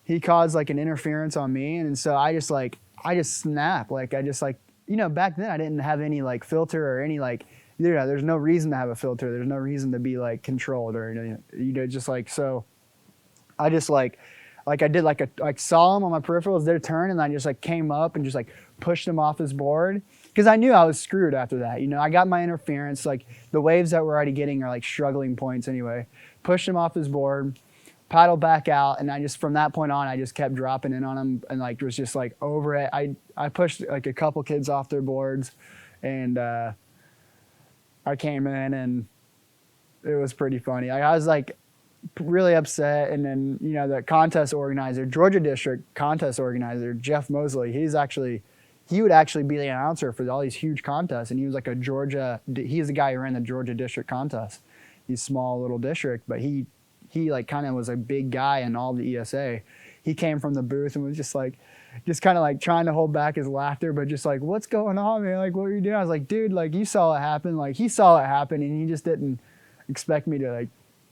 B: he caused like an interference on me, and so I just snapped. Like I just like, you know, back then I didn't have any like filter or any like, you know, there's no reason to have a filter. There's no reason to be like controlled or, you know, just like, so I just like I did like saw him on my peripherals, their turn, and I just like came up and just like pushed him off his board. Because I knew I was screwed after that. You know, I got my interference, like the waves that we're already getting are like struggling points anyway. Pushed him off his board, paddled back out, and I just, from that point on, I just kept dropping in on him and like was just like over it. I pushed like a couple kids off their boards, and I came in, and it was pretty funny. I was like really upset, and then, you know, the contest organizer, Georgia District contest organizer, Jeff Mosley, he would actually be the announcer for all these huge contests, and he was like he's the guy who ran the Georgia District contest. He's small little district, but he like kind of was a big guy in all the E.S.A. He came from the booth and was just kind of like trying to hold back his laughter, but just like, what's going on, man? Like, what are you doing? I was like, dude, like you saw it happen. Like he saw it happen, and he just didn't expect me to like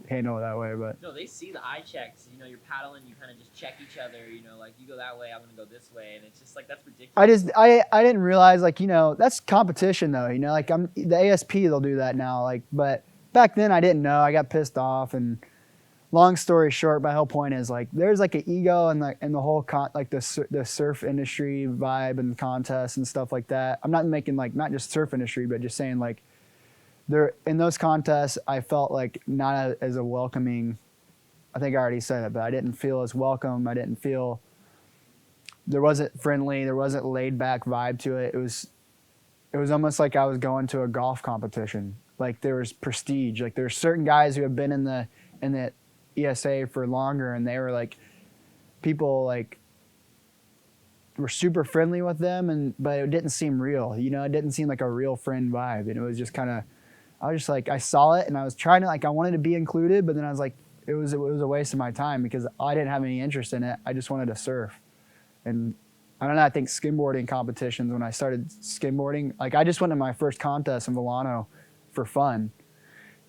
B: handle it that way. But
C: no, they see the eye checks. You know, you're paddling, you kind of just check each other. You know, like you go that way, I'm gonna go this way, and it's just like, that's ridiculous.
B: I didn't realize, like, you know, that's competition though. You know, like the ASP, they'll do that now. Like, but back then I didn't know. I got pissed off, and long story short, my whole point is like, there's like an ego and the whole like the surf industry vibe and contests and stuff like that. I'm not making like, not just surf industry, but just saying like, there in those contests, I felt like not as a welcoming. I think I already said it, but I didn't feel as welcome. I didn't feel, there wasn't friendly. There wasn't laid back vibe to it. It was almost like I was going to a golf competition. Like there was prestige. Like there's certain guys who have been in the E.S.A for longer, and they were like, people like were super friendly with them, but it didn't seem real. You know, it didn't seem like a real friend vibe, and it was just kind of, I was just like, I saw it and I was trying to, like, I wanted to be included, but then I was like, it was a waste of my time because I didn't have any interest in it. I just wanted to surf. And I don't know, I think skimboarding competitions, when I started skimboarding, like I just went to my first contest in Volano for fun.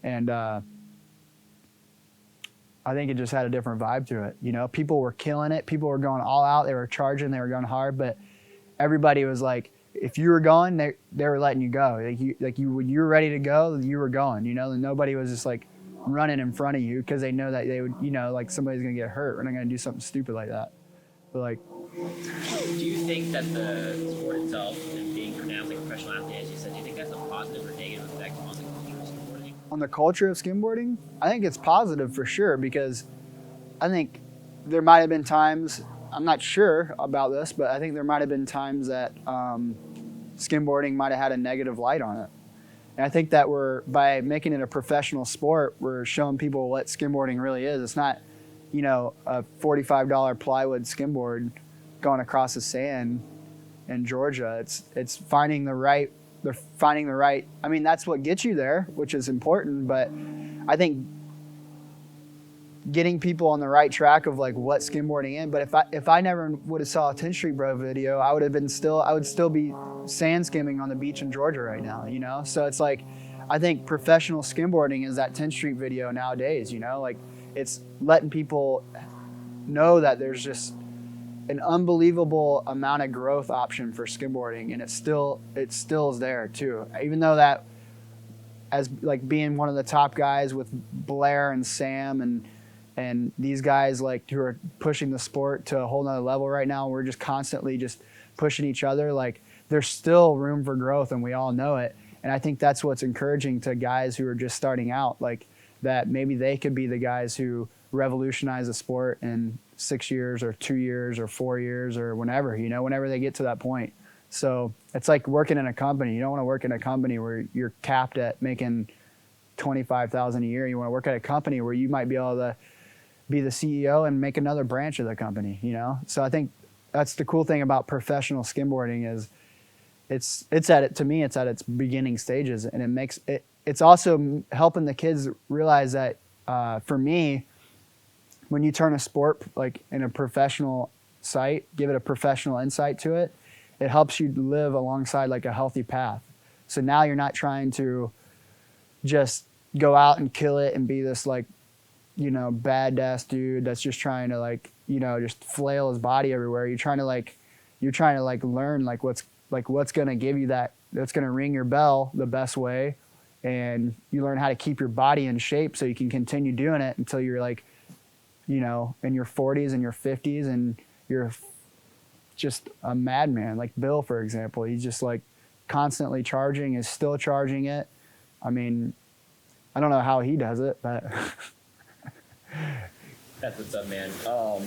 B: And I think it just had a different vibe to it. You know, people were killing it. People were going all out. They were charging, they were going hard, but everybody was like, if you were going, they were letting you go. When you were ready to go, you were going, you know, and nobody was just like running in front of you because they know that they would, you know, like somebody's going to get hurt. We're not going to do something stupid like that. But like,
C: Do you think that the sport itself and being pronounced like a professional athlete, as you said, do you think that's a positive or negative effect on the culture of skimboarding?
B: On the culture of skimboarding, I think it's positive for sure, because I think there might have been times, I'm not sure about this, but I think there might have been times that skimboarding might have had a negative light on it. And I think that by making it a professional sport, we're showing people what skimboarding really is. It's not, you know, a $45 plywood skimboard going across the sand in Georgia. It's finding the right, I mean, that's what gets you there, which is important, but I think getting people on the right track of like what skimboarding is. But if I never would have saw a 10th Street Bro video, I would still be sand skimming on the beach in Georgia right now, you know? So it's like, I think professional skimboarding is that 10th Street video nowadays, you know? Like, it's letting people know that there's just an unbelievable amount of growth option for skimboarding, and it still is there too. Even though that, as like being one of the top guys with Blair and Sam and these guys like who are pushing the sport to a whole nother level right now, we're just constantly just pushing each other. Like, there's still room for growth, and we all know it. And I think that's what's encouraging to guys who are just starting out, like that maybe they could be the guys who revolutionize the sport in 6 years or 2 years or 4 years or whenever, you know, whenever they get to that point. So it's like working in a company. You don't want to work in a company where you're capped at making $25,000 a year. You want to work at a company where you might be able to be the CEO and make another branch of the company, you know? So I think that's the cool thing about professional skimboarding is it's at its beginning stages, and it's also helping the kids realize that for me, when you turn a sport like in a professional site, give it a professional insight to it, it helps you live alongside like a healthy path. So now you're not trying to just go out and kill it and be this like, you know, badass dude that's just trying to like, you know, just flail his body everywhere. You're trying to learn like what's going to give you that's going to ring your bell the best way. And you learn how to keep your body in shape so you can continue doing it until you're like, you know, in your 40s and your 50s and you're just a madman. Like Bill, for example, he's just like constantly charging, is still charging it. I mean, I don't know how he does it, but
C: That's what's up, man. Do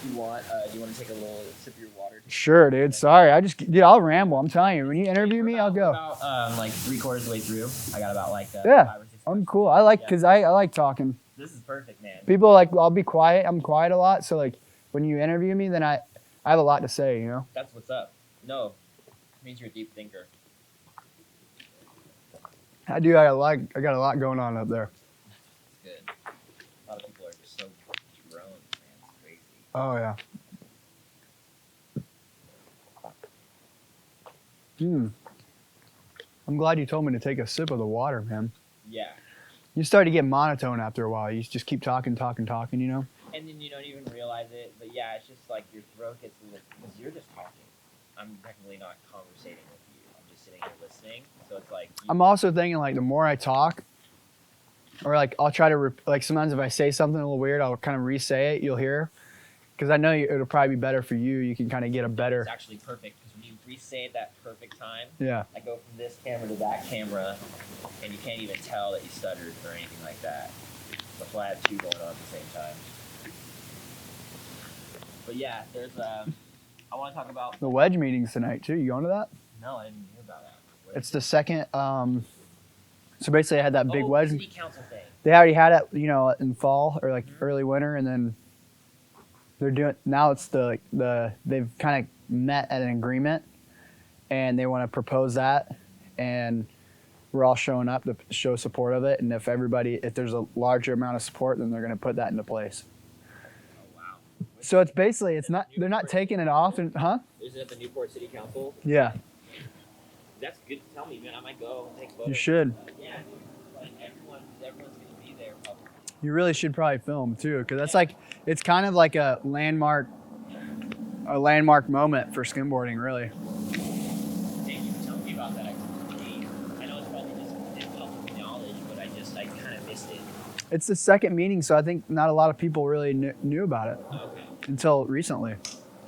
C: you want to take a little sip of your water?
B: Sure, dude. Sorry, I'll ramble. I'm telling you, when you interview me, I'll go.
C: About like 3/4 of the way through. I got about like
B: yeah.
C: 5 or 6
B: I'm cool. I like because I like talking.
C: This is perfect, man.
B: People like I'll be quiet. I'm quiet a lot, so like when you interview me, then I have a lot to say. You know.
C: That's what's up. No, it means you're a deep thinker.
B: I do. I got a lot going on up there.
C: That's good. A lot of people are just so drones, man. It's crazy.
B: Oh yeah. I'm glad you told me to take a sip of the water, man.
C: Yeah.
B: You start to get monotone after a while. You just keep talking, you know?
C: And then you don't even realize it, but yeah, it's just like your throat gets a little, because you're just talking. I'm technically not conversating with you. I'm just sitting here listening. So it's like...
B: I'm also thinking like the more I talk, or like I'll try to, like sometimes if I say something a little weird, I'll kind of re-say it, you'll hear. Because I know it'll probably be better for you. You can kind of get a better...
C: It's actually perfect, because when you re-say it that perfect time,
B: yeah.
C: I go from this camera to that camera, and you can't even tell that you stuttered or anything like that. That's why I have two going on at the same time. But yeah, there's I want to talk about...
B: The wedge meetings tonight too. You going to that?
C: No, I didn't hear about that.
B: It's the second... so basically I had that big wedge...
C: City council thing.
B: They already had it, you know, in fall or like early winter, and then they're doing... Now it's they've kind of met at an agreement, and they want to propose that, and we're all showing up to show support of it, and if there's a larger amount of support, then they're going to put that into place. So it's basically, they're not taking it off, and
C: Is it at the Newport City Council?
B: Yeah.
C: That's good to tell me, man. I might go and take photos.
B: You should.
C: Yeah, dude. Like everyone's gonna be there probably.
B: You really should probably film too, because that's like, it's kind of like a landmark moment for skimboarding, really.
C: Thank you for telling me about that activity. I know it's probably just public knowledge, but I kind of missed it.
B: It's the second meeting, so I think not a lot of people really knew about it.
C: Okay.
B: Until recently.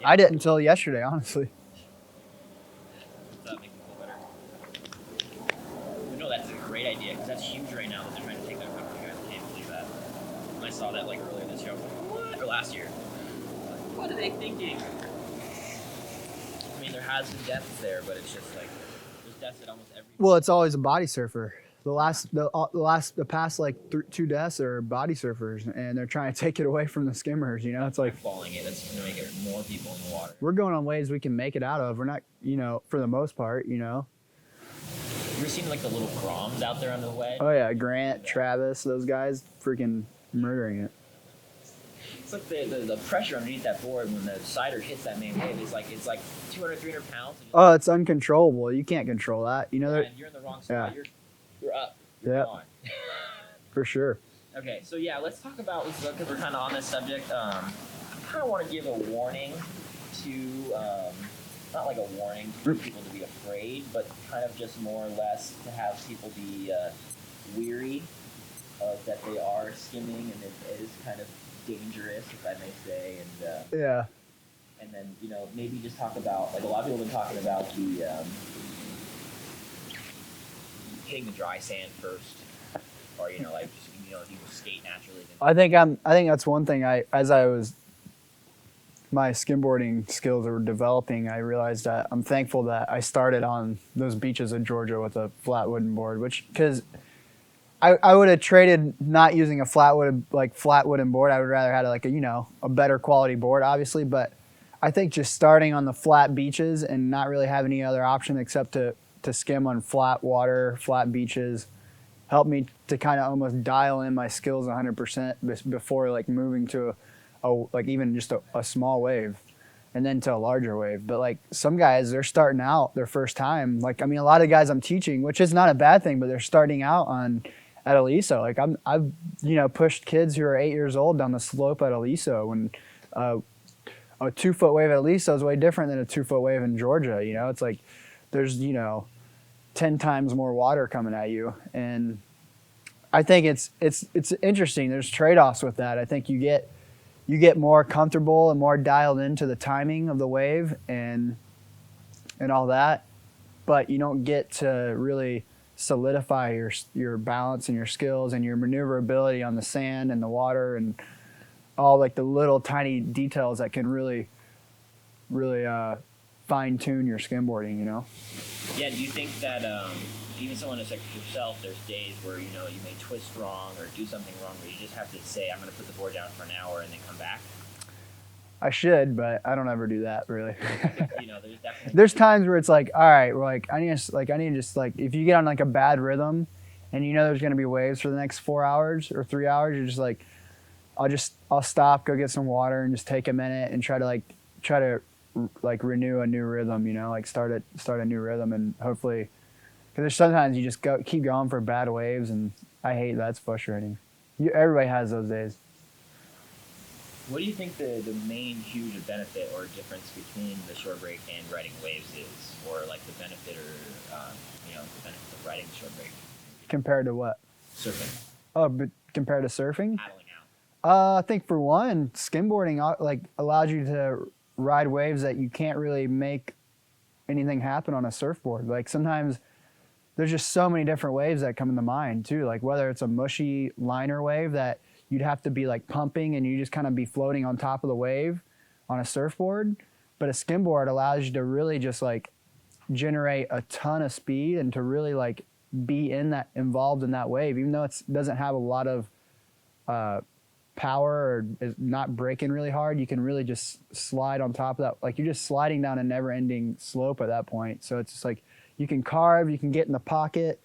C: Yeah.
B: I didn't until yesterday, honestly.
C: Does that make me feel better? But no, that's a great idea because that's huge right now that they're trying to take that from you guys. I can't believe that. When I saw that like earlier this year, I was like, what? Or last year. Like, what are they thinking? I mean, there has been deaths there, but it's just like there's deaths at almost every.
B: Well, it's always a body surfer. The past like 2 deaths are body surfers, and they're trying to take it away from the skimmers. You know, it's like
C: Falling it. That's going to make it more people in the water.
B: we're going on waves we can make it out of. We're not, you know, for the most part, you know.
C: You ever seen like the little groms out there on the wedge?
B: Oh yeah, Grant, Travis, those guys freaking murdering it.
C: It's like the pressure underneath that board when the cider hits that main wave. It's like 200, 300 pounds. And
B: Oh, it's uncontrollable. You can't control that. You know,
C: and you're in the wrong spot.
B: Yeah.
C: You're up. You're
B: Yeah.
C: gone.
B: for sure.
C: Okay, so yeah, let's talk about this because we're kind of on this subject. I kind of want to give a warning to, not like a warning for people to be afraid, but kind of just more or less to have people be weary of that they are skimming and it is kind of dangerous, if I may say, and
B: Yeah.
C: and then maybe just talk about like a lot of people have been talking about the hitting the dry sand first, or like just, if you skate naturally. Then
B: I think that's one thing my skimboarding skills were developing, I realized that I'm thankful that I started on those beaches of Georgia with a flat wooden board, because I would have traded not using a flat wooden board. I would rather had like a better quality board, obviously, but I think just starting on the flat beaches and not really having any other option except to skim on flat water, flat beaches, helped me to kind of almost dial in my skills 100% before like moving to like even just a small wave and then to a larger wave. But like some guys, they're starting out their first time. Like, I mean, a lot of guys I'm teaching, which is not a bad thing, but they're starting out at E.S.A. Like I've pushed kids who are 8 years old down the slope at E.S.A. when a 2-foot wave at E.S.A. is way different than a 2-foot wave in Georgia. It's like there's 10 times more water coming at you, and I think it's interesting. There's trade-offs with that. I think you get more comfortable and more dialed into the timing of the wave and all that, but you don't get to really solidify your balance and your skills and your maneuverability on the sand and the water and all like the little tiny details that can really fine tune your skimboarding.
C: Yeah, do you think that even someone that's like yourself, there's days where you may twist wrong or do something wrong where you just have to say, I'm going to put the board down for an hour and then come back?
B: I should, but I don't ever do that really.
C: There's definitely
B: There's times where it's like, all right, well, I need to just if you get on like a bad rhythm and there's going to be waves for the next 4 hours or 3 hours, you're just like, I'll stop, go get some water and just take a minute and try to renew a new rhythm, like start a new rhythm, and hopefully, because there's sometimes you just keep going for bad waves, and I hate that. It's frustrating. Everybody has those days.
C: What do you think the main huge benefit or difference between the Shorebreak and riding waves is, or like the benefit or the benefits of riding the Shorebreak
B: Compared to what?
C: surfing,
B: Oh, but compared to surfing?
C: paddling out?
B: I think for one, skimboarding allows you to ride waves that you can't really make anything happen on a surfboard. Like sometimes there's just so many different waves that come into mind too. Like whether it's a mushy liner wave that you'd have to be like pumping and you just kind of be floating on top of the wave on a surfboard. But a skimboard allows you to really just like generate a ton of speed and to really like be involved in that wave, even though it doesn't have a lot of power or is not breaking really hard. You can really just slide on top of that. Like you're just sliding down a never-ending slope at that point. So it's just like you can carve, you can get in the pocket.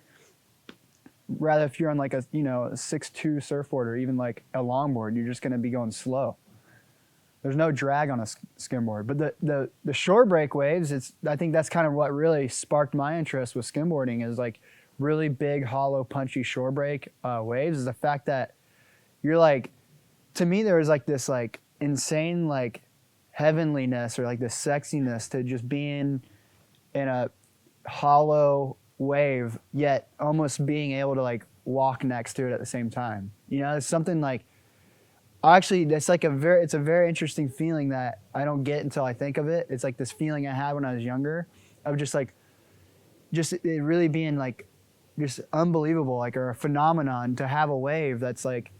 B: Rather, if you're on like a 6'2" surfboard or even like a longboard, you're just going to be going slow. There's no drag on a skimboard. But the Shorebreak waves, I think that's kind of what really sparked my interest with skimboarding, is like really big, hollow, punchy Shorebreak waves, is the fact that you're like, to me there was like this like insane like heavenliness or like this sexiness to just being in a hollow wave, yet almost being able to like walk next to it at the same time. It's something like Actually, it's a very interesting feeling that I don't get until I think of it. It's like this feeling I had when I was younger of just it really being like just unbelievable, like, or a phenomenon to have a wave that's like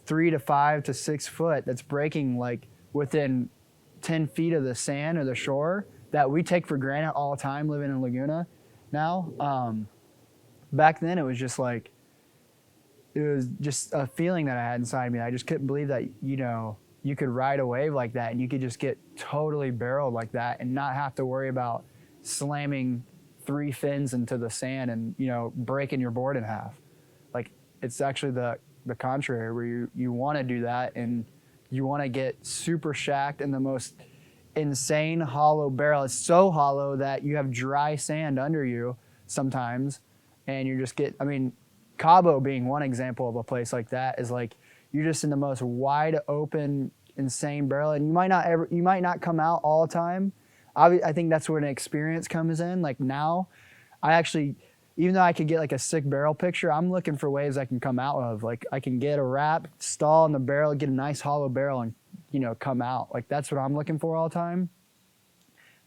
B: 3 to 5 to 6 foot that's breaking like within 10 feet of the sand or the shore that we take for granted all the time living in Laguna now. Back then it was just like, it was just a feeling that I had inside me. I just couldn't believe that, you know, you could ride a wave like that and you could just get totally barreled like that and not have to worry about slamming 3 fins into the sand and, you know, breaking your board in half. Like, it's actually the contrary, where you want to do that and you want to get super shacked in the most insane hollow barrel. It's so hollow that you have dry sand under you sometimes, and you just get, I mean, Cabo being one example of a place like that is like, you're just in the most wide open, insane barrel, and you might not come out all the time. I think that's where an experience comes in. Like now, I actually, even though I could get like a sick barrel picture, I'm looking for waves I can come out of. Like I can get a wrap, stall in the barrel, get a nice hollow barrel, and, you know, come out. Like that's what I'm looking for all the time.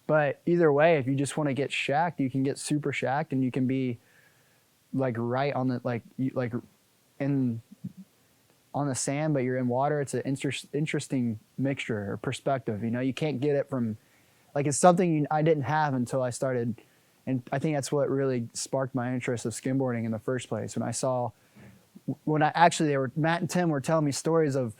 B: But either way, if you just want to get shacked, you can get super shacked, and you can be like right on the on the sand, but you're in water. It's an interesting mixture or perspective. You know, you can't get it from, like, it's something I didn't have until I started. And I think that's what really sparked my interest of skimboarding in the first place. Matt and Tim were telling me stories of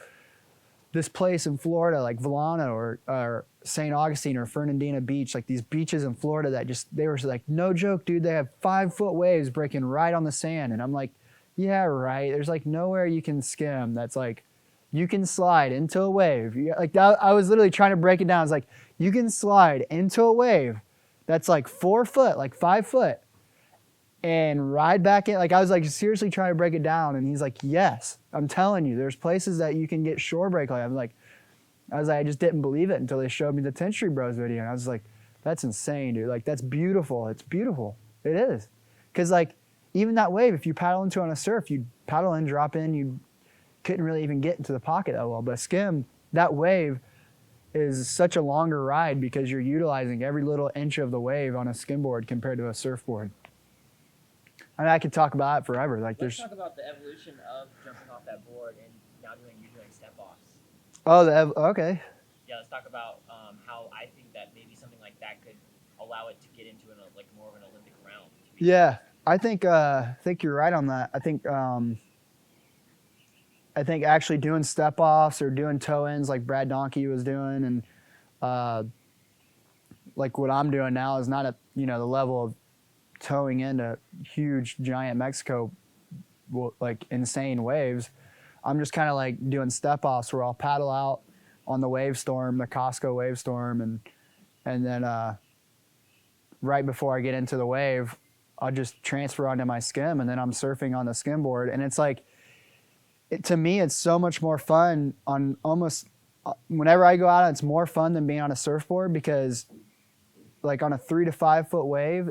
B: this place in Florida, like Volano or St. Augustine or Fernandina Beach, like these beaches in Florida that they were like, no joke, dude, they have 5-foot waves breaking right on the sand. And I'm like, yeah, right. There's like nowhere you can skim that's like, you can slide into a wave. Like I was literally trying to break it down. I was like, you can slide into a wave that's like 4 foot, like 5 foot, and ride back in. Like I was like seriously trying to break it down, and he's like, yes, I'm telling you, there's places that you can get Shorebreak. Like I just didn't believe it until they showed me the 10th Street Bros video, and I was like, that's insane, dude. Like that's beautiful. It's beautiful. It is. Because like even that wave, if you paddle into on a surf, you paddle in, drop in, you couldn't really even get into the pocket that well. But skim, that wave is such a longer ride because you're utilizing every little inch of the wave on a skimboard compared to a surfboard. I mean, I could talk about it forever. Like,
C: let's talk about the evolution of jumping off that board and now you're doing step-offs.
B: Oh, okay.
C: Yeah, let's talk about how I think that maybe something like that could allow it to get into like more of an Olympic realm.
B: Yeah, I think you're right on that. I think actually doing step-offs or doing toe-ins like Brad Donkey was doing, and like what I'm doing now is not at, you know, the level of towing into huge, giant Mexico, like insane waves. I'm just kind of like doing step-offs where I'll paddle out on the wave storm, the Costco wave storm, and then right before I get into the wave, I'll just transfer onto my skim, and then I'm surfing on the skimboard. And it's like, to me, it's so much more fun on almost whenever I go out. It's more fun than being on a surfboard because, like, on a 3 to 5 foot wave,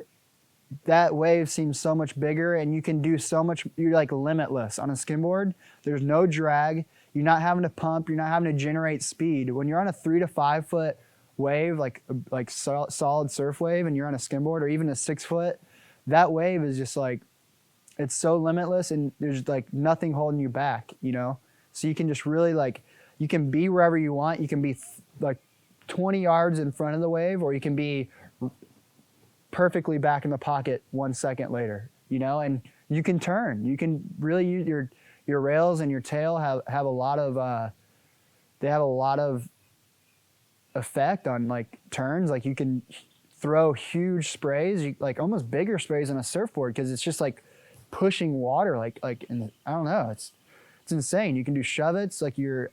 B: that wave seems so much bigger, and you can do so much. You're like limitless on a skimboard. There's no drag. You're not having to pump. You're not having to generate speed. When you're on a 3 to 5 foot wave, like solid surf wave, and you're on a skimboard or even a 6 foot, that wave is just like, it's so limitless, and there's like nothing holding you back, you know? So you can just really like, you can be wherever you want. You can be like 20 yards in front of the wave, or you can be perfectly back in the pocket 1 second later, you know? And you can turn. You can really use your rails and your tail have a lot of, they have a lot of effect on like turns. Like you can throw huge sprays, like almost bigger sprays on a surfboard, because it's just like pushing water, like in, I don't know, it's insane. You can do shove-its, like you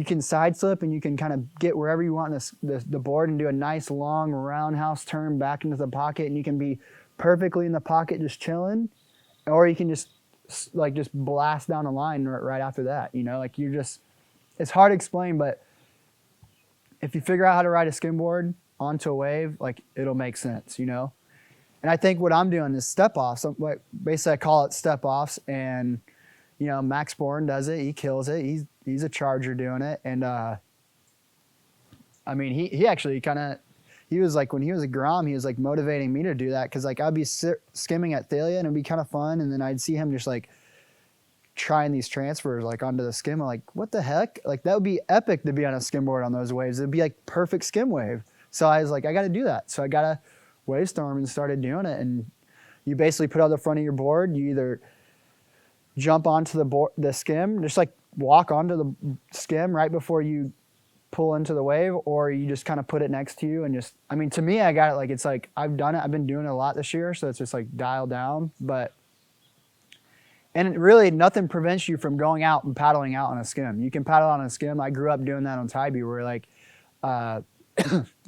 B: can side slip, and you can kind of get wherever you want on the board and do a nice long roundhouse turn back into the pocket, and you can be perfectly in the pocket just chilling, or you can just blast down the line right after that, you know? Like it's hard to explain, but if you figure out how to ride a skimboard onto a wave, like it'll make sense, you know? And I think what I'm doing is step-offs. Basically, I call it step-offs, and, you know, Max Bourne does it. He kills it. He's a charger doing it. And I mean, he actually he was like, when he was a Grom, he was like motivating me to do that. Cause like I'd be skimming at Thalia and it'd be kind of fun. And then I'd see him just like trying these transfers like onto the skim. I'm like, what the heck? Like that would be epic to be on a skimboard on those waves. It'd be like perfect skim wave. So I was like, I got to do that. So I got a wave storm and started doing it. And you basically put out the front of your board. You either jump onto the skim, just like walk onto the skim right before you pull into the wave, or you just kind of put it next to you and just, I mean, to me, I got it like, it's like, I've done it. I've been doing it a lot this year. So it's just like dialed down, and really nothing prevents you from going out and paddling out on a skim. You can paddle on a skim. I grew up doing that on Tybee where like,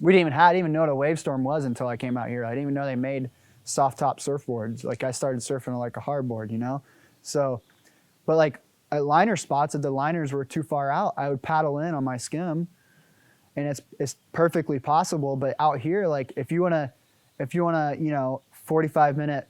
B: we didn't even know what a wave storm was until I came out here. I didn't even know they made soft top surfboards. Like I started surfing on like a hardboard, you know? So, but like at liner spots, if the liners were too far out, I would paddle in on my skim, and it's perfectly possible. But out here, like if you wanna, you know, 45-minute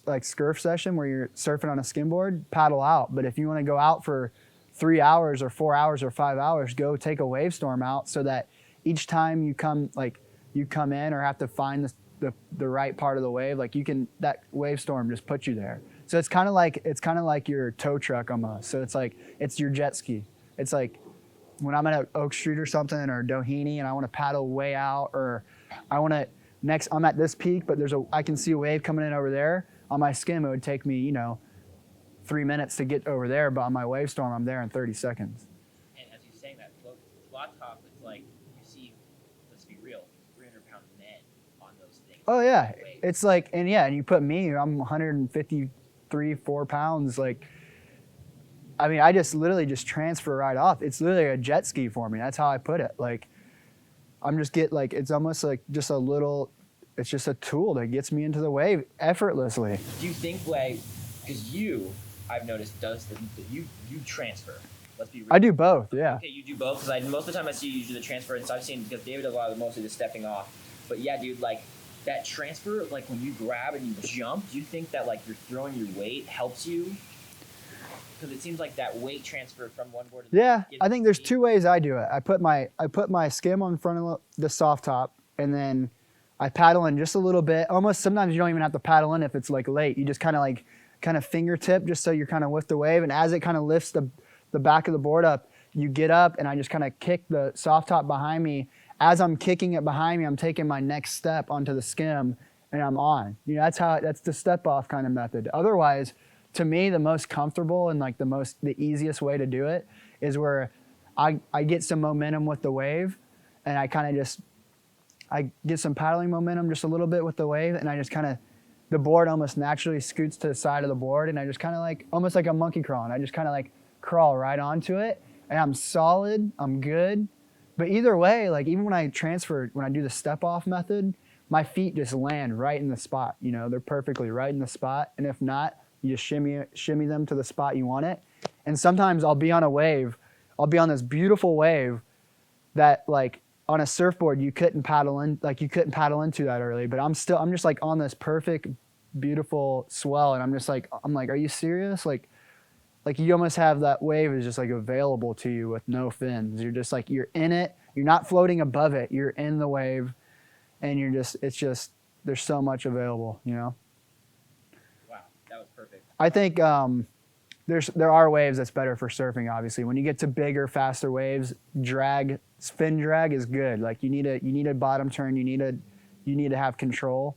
B: like scurf session where you're surfing on a skimboard, paddle out. But if you want to go out for 3 hours or 4 hours or 5 hours, go take a wave storm out so that each time you come in or have to find the right part of the wave, like that wave storm just puts you there. So it's kind of like your tow truck almost. So it's like, it's your jet ski. It's like when I'm at Oak Street or something or Doheny and I want to paddle way out, or I'm at this peak, but I can see a wave coming in over there. On my skim, it would take me, you know, 3 minutes to get over there, but on my wave storm, I'm there in 30 seconds.
C: And as you're saying that, flat top, it's like you see, let's be real, 300-pound men on those things.
B: Oh yeah, it's like, and you put me, I'm 153-4 pounds. Like, I mean, I just literally just transfer right off. It's literally a jet ski for me. That's how I put it. Like, it's almost like just it's just a tool that gets me into the wave effortlessly.
C: Do you think, because I've noticed, you transfer. Let's be real.
B: I do both, yeah.
C: Okay, you do both, because most of the time I see you do the transfer, and so I've seen, because David does a lot of mostly the stepping off. But yeah, dude, like, that transfer, like when you grab and you jump, do you think that like you're throwing your weight helps you? Because it seems like that weight transfer from one board to the other.
B: Yeah, I think there's two ways I do it. I put my skim on front of the soft top, and then I paddle in just a little bit. Almost sometimes you don't even have to paddle in if it's like late. You just kind of fingertip just so you're kind of with the wave, and as it kind of lifts the back of the board up, you get up, and I just kind of kick the soft top behind me. As I'm kicking it behind me, I'm taking my next step onto the skim, and I'm on. You know, that's the step off kind of method. Otherwise, to me, the most comfortable and like the easiest way to do it is where I get some momentum with the wave, and I get some paddling momentum just a little bit with the wave, and I just the board almost naturally scoots to the side of the board, and I just almost like a monkey crawl, and I just crawl right onto it, and I'm solid, I'm good. But either way, like even when I do the step off method, my feet just land right in the spot. You know, they're perfectly right in the spot. And if not, you just shimmy them to the spot you want it. And sometimes I'll be on this beautiful wave that like on a surfboard you couldn't paddle into that early. But I'm just like on this perfect, beautiful swell, and I'm like, are you serious? Like you almost have that wave is just like available to you with no fins. You're just like, you're in it. You're not floating above it. You're in the wave, and there's so much available, you know?
C: Wow, that was perfect.
B: I think there are waves that's better for surfing, obviously. When you get to bigger, faster waves, fin drag is good. Like you need a bottom turn. You need to have control.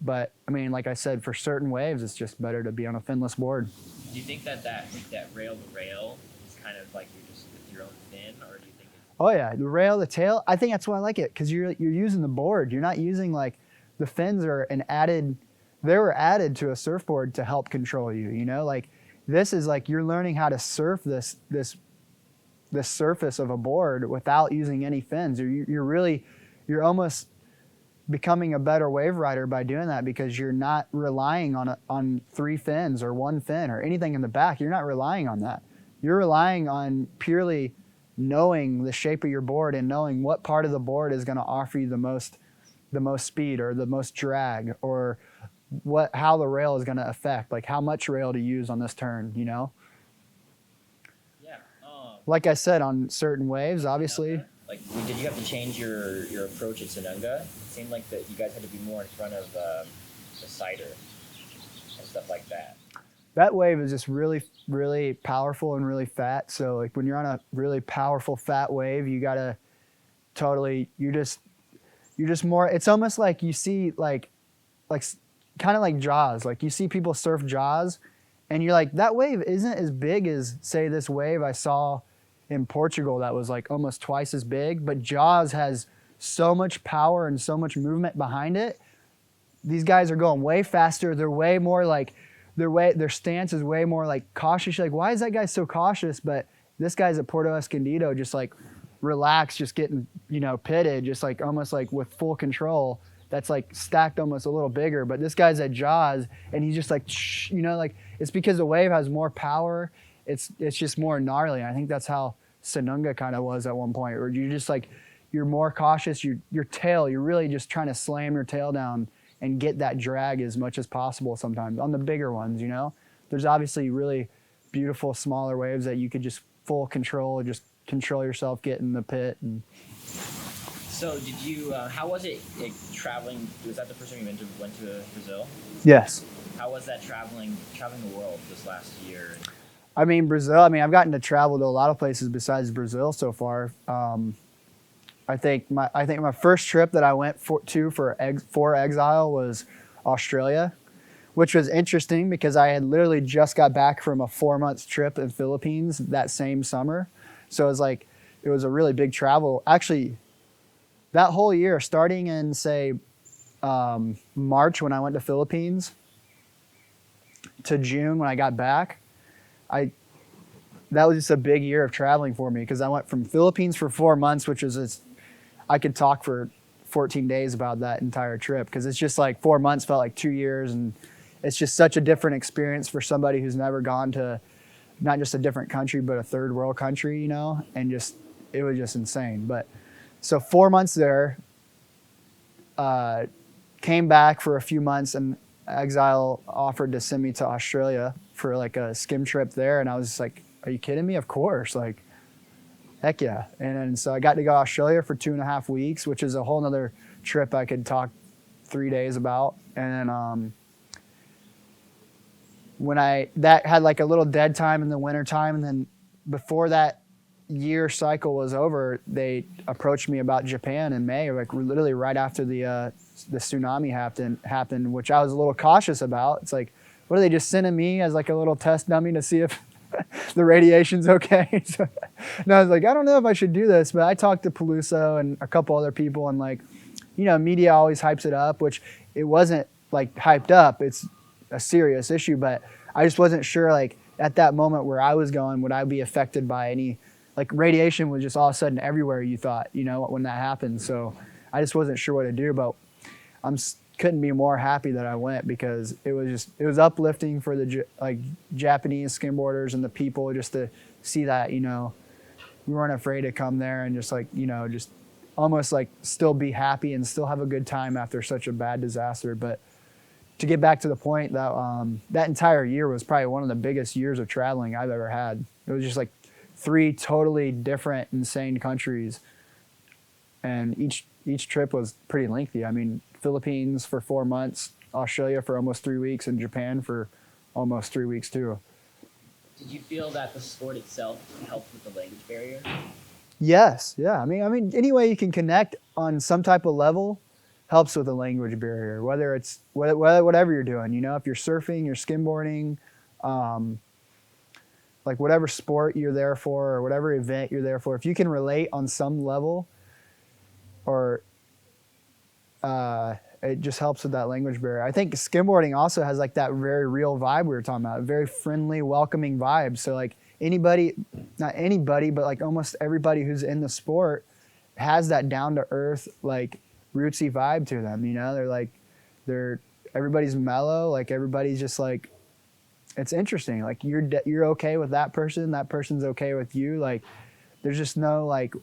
B: But I mean, like I said, for certain waves, it's just better to be on a finless board.
C: Do you think that rail to rail is kind of like you're just with your own fin, or do you think it's...
B: Oh yeah, the rail, the tail. I think that's why I like it, because you're using the board. You're not using like the fins are they were added to a surfboard to help control you. You know, like this is like you're learning how to surf this surface of a board without using any fins. You're almost becoming a better wave rider by doing that, because you're not relying on 3 fins or 1 fin or anything in the back. You're not relying on that. You're relying on purely knowing the shape of your board and knowing what part of the board is going to offer you the most speed or the most drag, or how the rail is going to affect, like how much rail to use on this turn, you know?
C: Yeah.
B: Like I said, on certain waves, obviously.
C: Okay. Like, did you have to change your approach at SUNUNGA? It seemed like that you guys had to be more in front of the cider and stuff like that.
B: That wave is just really, really powerful and really fat. So like when you're on a really powerful fat wave, you gotta totally, you're just more, it's almost like you see like kind of like Jaws. Like you see people surf Jaws and you're like, that wave isn't as big as say this wave I saw in Portugal that was like almost twice as big, but Jaws has so much power and so much movement behind it. These guys are going way faster. They're way more like, their stance is way more like cautious. You're like, why is that guy so cautious? But this guy's at Puerto Escondido, just like relaxed, just getting, pitted, just like almost like with full control. That's like stacked almost a little bigger. But this guy's at Jaws and he's just like, like it's because the wave has more power. It's just more gnarly. And I think that's how SUNUNGA kind of was at one point, where you're just like, you're more cautious. Your tail, you're really just trying to slam your tail down and get that drag as much as possible sometimes on the bigger ones, There's obviously really beautiful smaller waves that you could just full control, just control yourself, get in the pit. And
C: so did you, how was it like, traveling? Was that the first time you went to Brazil?
B: Yes.
C: How was that traveling the world this last year?
B: I mean, Brazil, I've gotten to travel to a lot of places besides Brazil so far. I think my first trip that I went for exile was Australia, which was interesting because I had literally just got back from a 4-month trip in Philippines that same summer. So it was a really big travel. Actually, that whole year, starting in say March when I went to Philippines to June when I got back, that was just a big year of traveling for me because I went from Philippines for 4 months, which is I could talk for 14 days about that entire trip because it's just like 4 months felt like 2 years, and it's just such a different experience for somebody who's never gone to not just a different country but a third world country, and just it was just insane. But so 4 months there, came back for a few months, and Exile offered to send me to Australia for like a skim trip there, and I was just like, are you kidding me? Of course, like heck yeah. And so I got to go to Australia for 2.5 weeks, which is a whole nother trip I could talk 3 days about. And then that had like a little dead time in the winter time. And then before that year cycle was over, they approached me about Japan in May, like literally right after the tsunami happened, which I was a little cautious about. It's like, what are they just sending me as like a little test dummy to see if the radiation's okay? So, and I was like, I don't know if I should do this, but I talked to Peluso and a couple other people, and like, media always hypes it up, which it wasn't like hyped up. It's a serious issue, but I just wasn't sure, like at that moment where I was going, would I be affected by any, like radiation was just all of a sudden everywhere, you thought, when that happened. So I just wasn't sure what to do, but couldn't be more happy that I went because it was uplifting for the Japanese skimboarders and the people just to see that, we weren't afraid to come there and just like, just almost like still be happy and still have a good time after such a bad disaster. But to get back to the point that that entire year was probably one of the biggest years of traveling I've ever had. It was just like 3 totally different, insane countries. And each trip was pretty lengthy. Philippines for 4 months, Australia for almost 3 weeks, and Japan for almost 3 weeks too.
C: Did you feel that the sport itself helped with the language barrier?
B: Yes, yeah. Any way you can connect on some type of level helps with the language barrier, whether it's whatever you're doing. If you're surfing, you're skimboarding, like whatever sport you're there for or whatever event you're there for, if you can relate on some level, or it just helps with that language barrier. I think skimboarding also has like that very real vibe we were talking about, a very friendly, welcoming vibe. So like not anybody, but like almost everybody who's in the sport has that down to earth, like rootsy vibe to them. Everybody's mellow. Like everybody's just like, it's interesting. Like you're okay with that person's okay with you. Like there's just no like,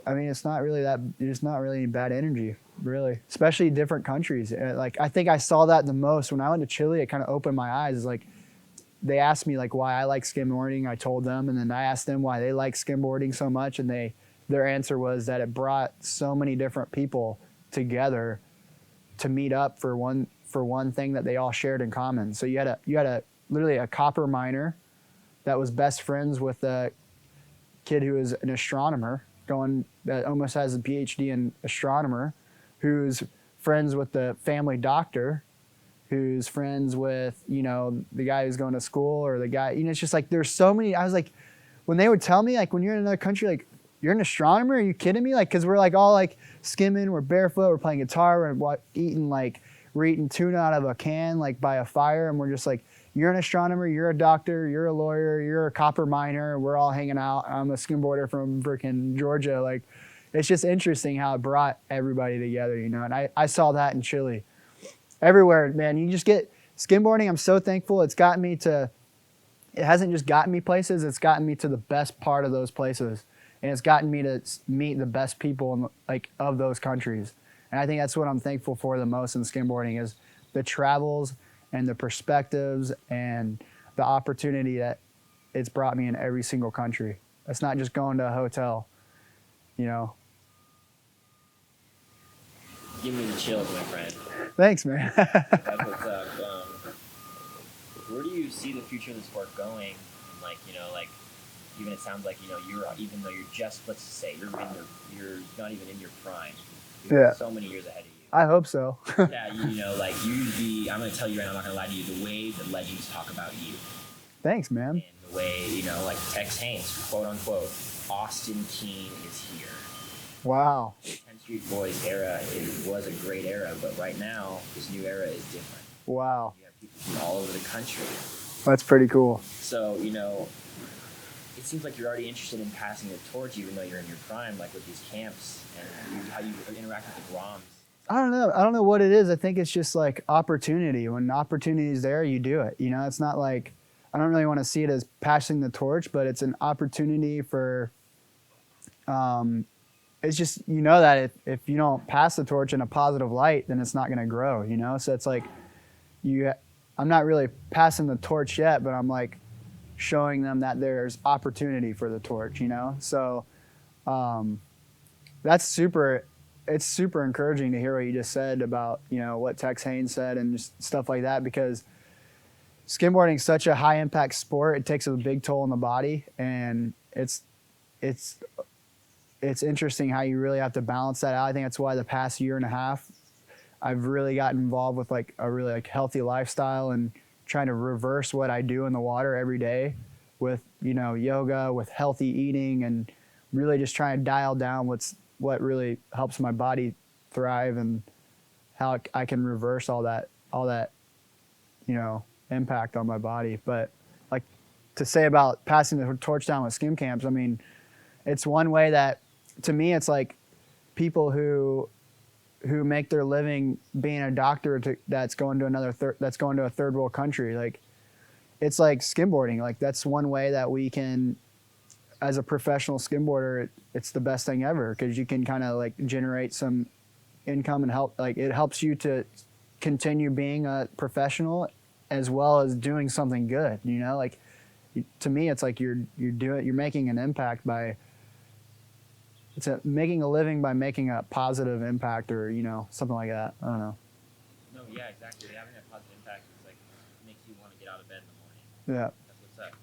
B: it's not really any bad energy, really, especially different countries. Like I think I saw that the most when I went to Chile. It kind of opened my eyes. It's like they asked me like why I like skimboarding. I told them, and then I asked them why they like skimboarding so much, and their answer was that it brought so many different people together to meet up for one thing that they all shared in common. So you had literally a copper miner that was best friends with a kid who is an astronomer that almost has a PhD in astronomer, who's friends with the family doctor, who's friends with, you know, the guy who's going to school, or the guy, you know, it's just like, there's so many. I was like, when they would tell me, like, when you're in another country, like, you're an astronomer, are you kidding me? Like, cause we're like all like skimming, we're barefoot, we're playing guitar, we're eating tuna out of a can, like by a fire. And we're just like, you're an astronomer, you're a doctor, you're a lawyer, you're a copper miner. We're all hanging out. I'm a skimboarder from freaking Georgia. Like, it's just interesting how it brought everybody together, you know? And I saw that in Chile. Everywhere, man, you just get skimboarding. I'm so thankful. It hasn't just gotten me places, it's gotten me to the best part of those places. And it's gotten me to meet the best people of those countries. And I think that's what I'm thankful for the most in skimboarding, is the travels and the perspectives and the opportunity that it's brought me in every single country. It's not just going to a hotel, you know.
C: Give me the chills, my friend.
B: Thanks, man.
C: That's what's up. Where do you see the future of the sport going? And like, you know, like, even it sounds like, you know, even though you're just, let's just say, you're not even in your prime. You're so many years ahead of you.
B: I hope so.
C: Yeah, you know, like, I'm going to tell you right now, I'm not going to lie to you, the way the legends talk about you.
B: Thanks, man.
C: And the way, you know, like Tex Haynes, quote unquote, Austin Keene is here.
B: Wow.
C: The 10th Street Boys era was a great era, but right now, this new era is different.
B: Wow.
C: You have people from all over the country.
B: That's pretty cool.
C: So, you know, it seems like you're already interested in passing the torch, even though you're in your prime, like with these camps and how you interact with the Groms.
B: I don't know what it is. I think it's just like opportunity. When opportunity is there, you do it. You know, it's not like, I don't really want to see it as passing the torch, but it's an opportunity for, it's just, you know, that if you don't pass the torch in a positive light, then it's not going to grow, you know? So it's like, I'm not really passing the torch yet, but I'm like showing them that there's opportunity for the torch, you know? So it's super encouraging to hear what you just said about, you know, what Tex Haynes said and just stuff like that, because skimboarding is such a high impact sport. It takes a big toll on the body, and it's interesting how you really have to balance that out. I think that's why the past year and a half, I've really gotten involved with like a really like healthy lifestyle and trying to reverse what I do in the water every day with, you know, yoga, with healthy eating, and really just trying to dial down what really helps my body thrive and how I can reverse all that, you know, impact on my body. But like to say about passing the torch down with skim camps, I mean, it's one way that, to me, it's like people who make their living being a doctor that's going to a third world country. Like, it's like skimboarding. Like, that's one way that we can, as a professional skimboarder, it's the best thing ever, because you can kind of like generate some income and help. Like, it helps you to continue being a professional as well as doing something good. You know, like, to me, it's like you're making an impact by. Making a living by making a positive impact, or, you know, something like that. I don't know.
C: No, yeah, exactly. Having a positive impact is like, makes you want to get out of bed in the morning.
B: Yeah.
C: That's what's up.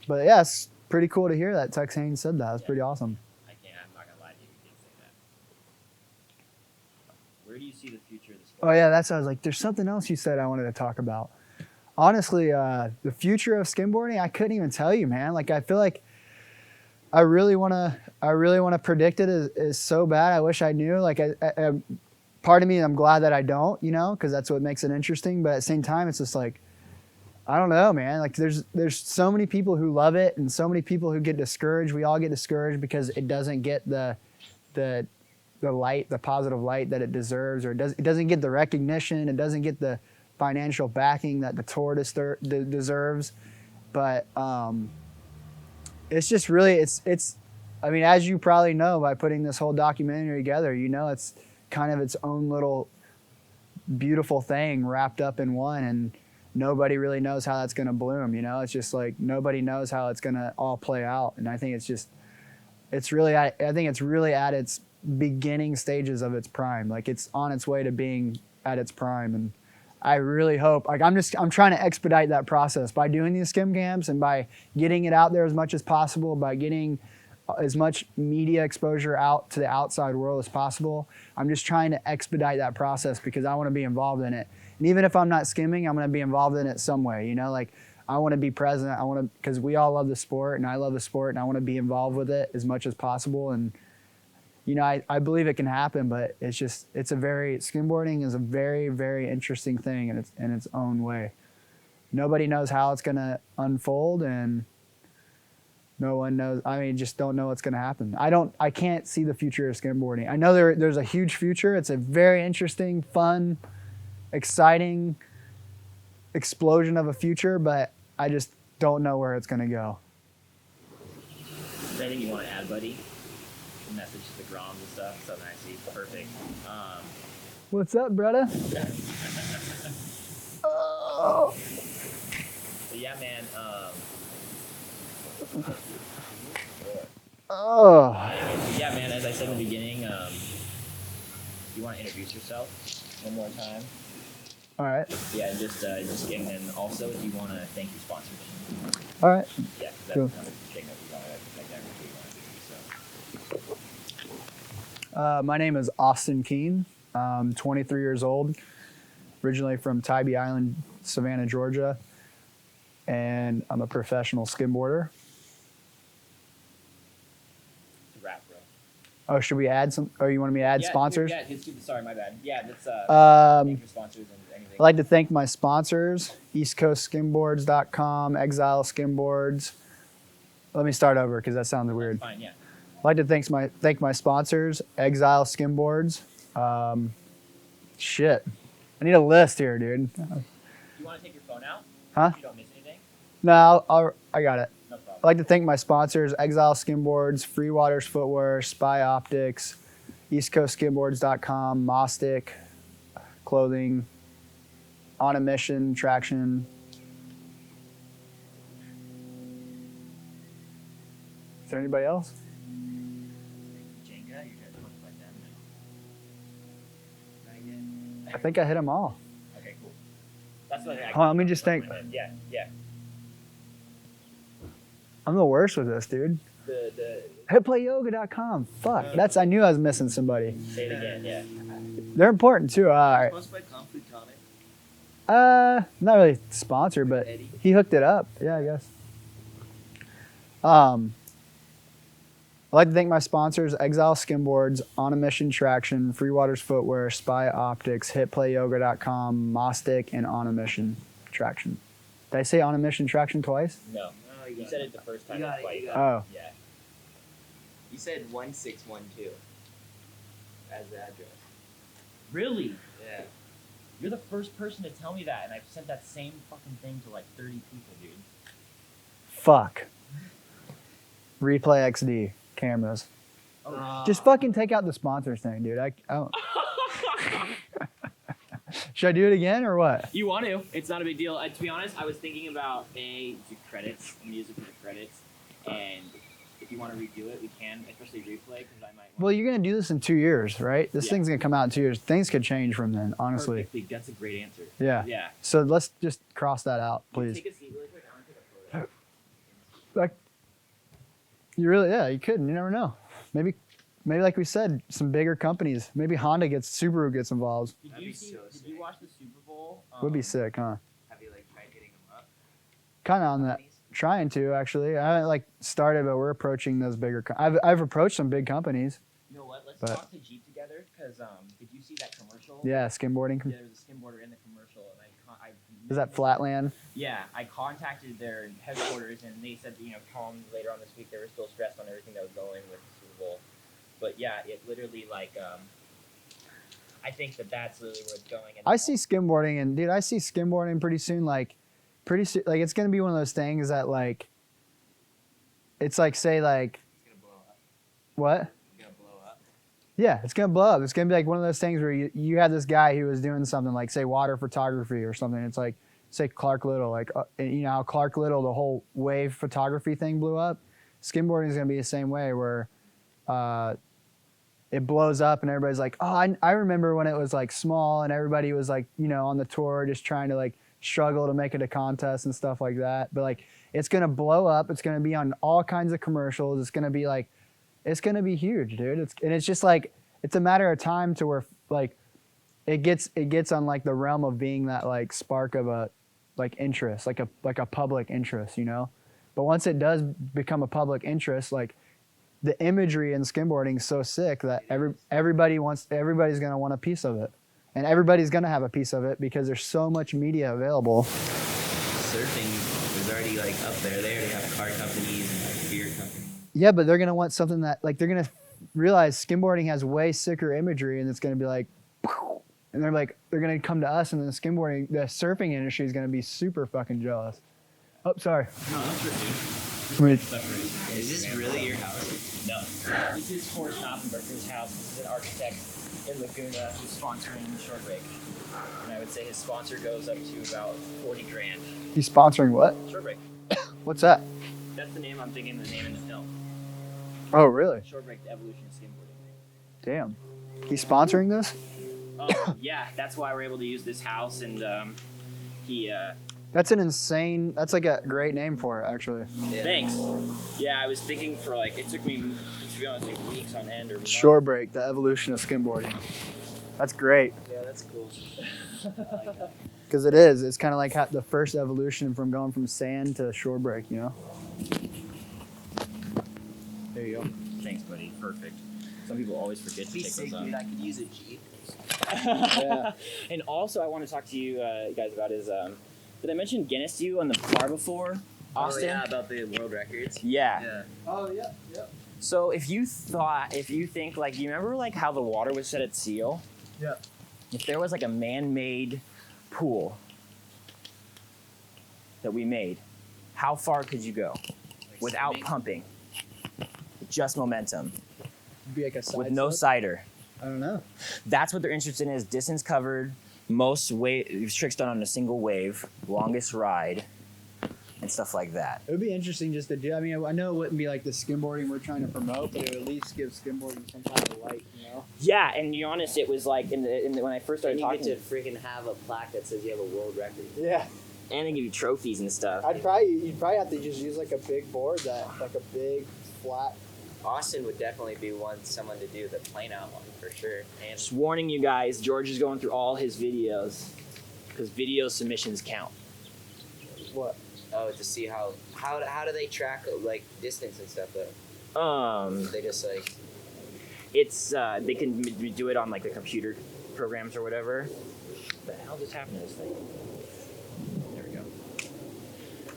B: But yeah, it's pretty cool to hear that Tex Haynes said that. It's pretty awesome.
C: I'm not going to lie to you, he did say that. Where do you see the future of the sport?
B: Oh yeah, that's what I was like, there's something else you said I wanted to talk about. Honestly, the future of skimboarding, I couldn't even tell you, man. Like, I feel like I really want to predict it is so bad. I wish I knew. Like, I part of me, I'm glad that I don't, you know, because that's what makes it interesting. But at the same time, it's just like, I don't know, man. Like, there's so many people who love it, and so many people who get discouraged. We all get discouraged because it doesn't get the light, the positive light that it deserves, or it doesn't get the recognition. It doesn't get the financial backing that the tour deserves. But it's just really, it's, I mean, as you probably know by putting this whole documentary together, you know, it's kind of its own little beautiful thing wrapped up in one. And nobody really knows how that's going to bloom. You know, it's just like nobody knows how it's going to all play out. And I think I think it's really at its beginning stages of its prime. Like it's on its way to being at its prime. And I really hope, like I'm trying to expedite that process by doing these skim camps and by getting it out there as much as possible, by getting as much media exposure out to the outside world as possible. I'm just trying to expedite that process because I want to be involved in it. And even if I'm not skimming, I'm going to be involved in it some way, you know, like I want to be present. I want to, because we all love the sport and I love the sport and I want to be involved with it as much as possible. And, you know, I believe it can happen, but skimboarding is a very, very interesting thing in its own way. Nobody knows how it's going to unfold and no one knows. I mean, just don't know what's going to happen. I can't see the future of skimboarding. I know there's a huge future. It's a very interesting, fun, exciting explosion of a future, but I just don't know where it's going to go.
C: Is there anything you want to add, buddy? A message to the Groms and stuff. Something I see. Perfect.
B: What's up, brother? Oh.
C: So yeah, man.
B: Oh.
C: Yeah, man. As I said in the beginning, you want to introduce yourself one more time?
B: All right.
C: Yeah, and just and then also, if you want to thank your sponsors.
B: All right.
C: Yeah, that's
B: Cool.
C: another thing that we want to like everything you want to do. So.
B: My name is Austin Keene. I'm 23 years old, originally from Tybee Island, Savannah, Georgia, and I'm a professional skimboarder.
C: It's a wrap, bro.
B: Oh, should we add some? Oh, you want me to add sponsors?
C: Yeah, sorry, my bad. Yeah, that's thank your sponsors and anything.
B: I'd like to thank my sponsors, EastCoastSkimboards.com, Exile Skimboards. Let me start over because that sounded weird.
C: Fine, yeah.
B: I'd like to thank my sponsors, Exile Skimboards. Shit. I need a list here, dude.
C: Do you want to take your phone out?
B: Huh?
C: So you don't miss anything?
B: No, I got it.
C: No problem.
B: I'd like to thank my sponsors, Exile Skimboards, Free Waters Footwear, Spy Optics, EastCoastSkimboards.com, Mostic, Clothing, On a Mission, Traction. Is there anybody else?
C: Jenga, you're going to talk about them now. Not yet.
B: I think I hit them all.
C: Okay, cool. That's what I
B: Hold on, let me just think.
C: Yeah.
B: I'm the worst with this, dude.
C: The
B: HitPlayYoga.com. Fuck. I knew I was missing somebody.
C: say it again, yeah.
B: They're important too. All right.
C: Sponsored by Kung Fu Tonic.
B: Not really sponsored, but
C: Eddie.
B: he hooked it up. Yeah, I guess. I'd like to thank my sponsors, Exile Skimboards, On a Mission Traction, Free Waters Footwear, Spy Optics, HitPlayYoga.com, Mostic, and On a Mission Traction. Did I say On a Mission Traction twice?
C: No. You said it the first time twice.
B: Oh.
C: Yeah. You said 1612 as the address. Really? Yeah. You're the first person to tell me that, and I've sent that same fucking thing to like 30 people, dude.
B: Fuck. Replay XD cameras.
C: Oh.
B: Just fucking take out the sponsors thing, dude. I don't. Should I do it again or what?
C: You want to? It's not a big deal. To be honest, I was thinking about do credits, music for the credits, and if you want to redo it, we can, especially replay, because I might.
B: Well, you're gonna do this in 2 years, right? This
C: Yeah.
B: thing's gonna come out in 2 years. Things could change from then, honestly.
C: Perfectly. That's a great answer.
B: Yeah.
C: Yeah.
B: So let's just cross that out, please.
C: Take a seat really quick. I want to take a photo.
B: Like, you could. You never know. Maybe like we said, some bigger companies. Maybe Subaru gets involved.
C: Did you watch the Super Bowl?
B: Would be sick, huh?
C: Have you tried hitting them up?
B: Kind of on that. Trying to actually. I haven't started, but we're approaching those bigger. I've approached some big companies.
C: You know what? Let's
B: But-
C: talk to Jeep together, because did you see that commercial?
B: Yeah, skimboarding.
C: Yeah, there was a skimboarder in the commercial, and I
B: Is that Flatland?
C: Yeah, I contacted their headquarters, and they said, call them later on this week. They were still stressed on everything that was going with the Super Bowl. But yeah, it literally I think that's literally where it's going. And
B: I see skimboarding, and dude, I see skimboarding pretty soon. It's gonna be one of those things that it's like say like.
C: It's gonna blow up.
B: What?
C: It's gonna blow up.
B: Yeah, it's gonna blow up. It's gonna be like one of those things where you have this guy who was doing something like say water photography or something. It's like say Clark Little, like you know how Clark Little, the whole wave photography thing blew up. Skimboarding is gonna be the same way, where it blows up and everybody's like, oh, I remember when it was like small and everybody was like, you know, on the tour just trying to like struggle to make it a contest and stuff like that. But like, it's gonna blow up. It's gonna be on all kinds of commercials. It's gonna be like, it's gonna be huge, dude. It's just like, it's a matter of time to where like, it gets on like the realm of being that like spark of a like interest, like a public interest, you know. But once it does become a public interest, like the imagery in skimboarding is so sick that everybody's gonna want a piece of it, and everybody's gonna have a piece of it because there's so much media available.
C: Surfing is already like up there. They already have car companies and like beer companies.
B: Yeah, but they're gonna want something that like they're gonna realize skimboarding has way sicker imagery, and it's gonna be like, and they're gonna come to us, and the surfing industry is gonna be super fucking jealous. Oh, sorry.
C: No, that's
B: I mean,
C: Is this really your house? No. This is Horace Knoppenberger's house. This is an architect in Laguna who's sponsoring Shorebreak. And I would say his sponsor goes up to about 40 grand.
B: he's sponsoring what?
C: Shorebreak.
B: What's that?
C: That's the name I'm thinking the name in the film.
B: Oh, really?
C: Shorebreak, the Evolution of Skimboarding.
B: Damn. He's sponsoring this?
C: Yeah, that's why we're able to use this house, and
B: That's like a great name for it, actually.
C: Yeah. Thanks. Yeah, I was thinking for like, it took me, to be honest, like weeks on end or months.
B: Shorebreak, the Evolution of Skimboarding. That's great.
C: Yeah, that's cool.
B: Because it is. It's kind of like the first evolution from going from sand to shorebreak, you know? There you go.
C: Thanks, buddy. Perfect. Some people always forget to take those off.
D: I could use a Jeep.
B: Yeah.
C: And also, I want to talk to you guys about is, did I mention Guinness to you on the bar before, Austin?
D: Oh, yeah, about the world records.
C: Yeah.
B: Oh, yeah, yeah.
C: So if you think like, you remember like how the water was set at Seal?
B: Yeah.
C: If there was like a man-made pool that we made, how far could you go without
D: swimming?
C: pumping? Just momentum,
B: Be like a side
C: with no
B: slip?
C: cider.
B: I don't know.
C: That's what they're interested in, is distance covered, most tricks done on a single wave, longest ride, and stuff like that.
B: It would be interesting just to do. I mean, I know it wouldn't be like the skimboarding we're trying to promote, but it would at least give skimboarding some kind of light, you know?
C: Yeah, and to be honest, it was like when I first started
D: And you
C: talking,
D: get to freaking have a plaque that says you have a world record.
B: Yeah.
C: and they give you trophies and stuff.
B: You'd probably have to just use like a big board like a big flat.
D: Austin would definitely be someone to do the plane out one for sure. And
C: Just warning you guys, George is going through all his videos because video submissions count.
B: What?
D: to see how do they track like distance and stuff though? They just like
C: It's they can do it on like the computer programs or whatever. What the hell just happened to this thing? There we go.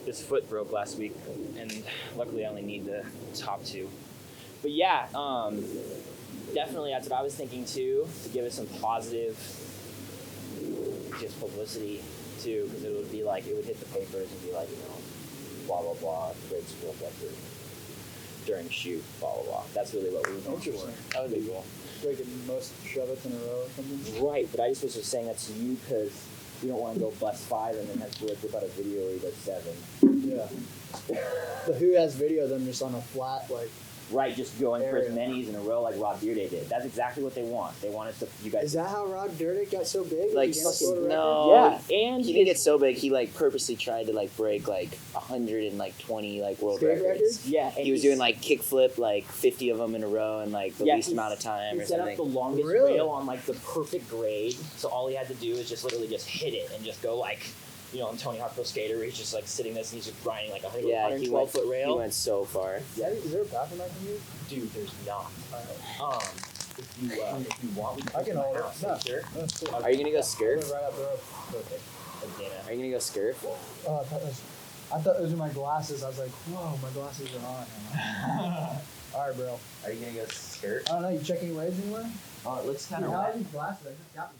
C: This foot broke last week, and luckily I only need the top two. But yeah, definitely that's what I was thinking too, to give it some positive, just publicity too, because it would be like, it would hit the papers and be like, you know, blah blah blah, great school record during shoot, blah blah blah. That's really what we were going for. That would be cool.
B: Like most shove-its in a row or something.
C: Right, but I just was just saying that to you because we don't want to go bust 5 and then have to whip out a video where he does 7.
B: Yeah. But who has video of them just on a flat like?
C: Right, just going for as
B: Area.
C: many in a row like Rob Bearday did. That's exactly what they want. They want us to, you guys.
B: Is that how Rod Durdick got so big?
D: like
B: He got a record?
D: no.
C: Yeah, and
D: He didn't get so big. He like purposely tried to like break like 120 like world
B: Skate
D: records.
B: records?
C: Yeah, and
D: He was doing like kickflip like 50 of them in a row in like the least
C: he-
D: amount of time
C: He
D: or
C: set
D: something.
C: up the longest
B: Really?
C: rail on like the perfect grade, so all he had to do is just literally just hit it and just go like, you know, on Tony Hawk Pro Skater, where he's just like sitting this and he's just grinding like a
D: Yeah,
C: 112 foot rail.
D: He went so far.
B: Yeah, is there a bathroom I can use?
C: Dude, there's not. If you want, we can
B: I can
C: go to
B: hold
C: my
B: it.
C: house.
B: No.
C: Sure.
B: That's cool.
D: Are you gonna go
B: I
D: skirt?
B: live right up the road.
C: Perfect. Like Dana.
D: Are you gonna go skirt?
B: Oh, I thought those were my glasses. I was like, whoa, my glasses are on. All right, bro.
C: Are you gonna go skirt?
B: I don't know. You check any waves anywhere?
C: Oh, it looks
B: Dude,
C: kind of
B: how are
C: wet.
B: these glasses? I just got them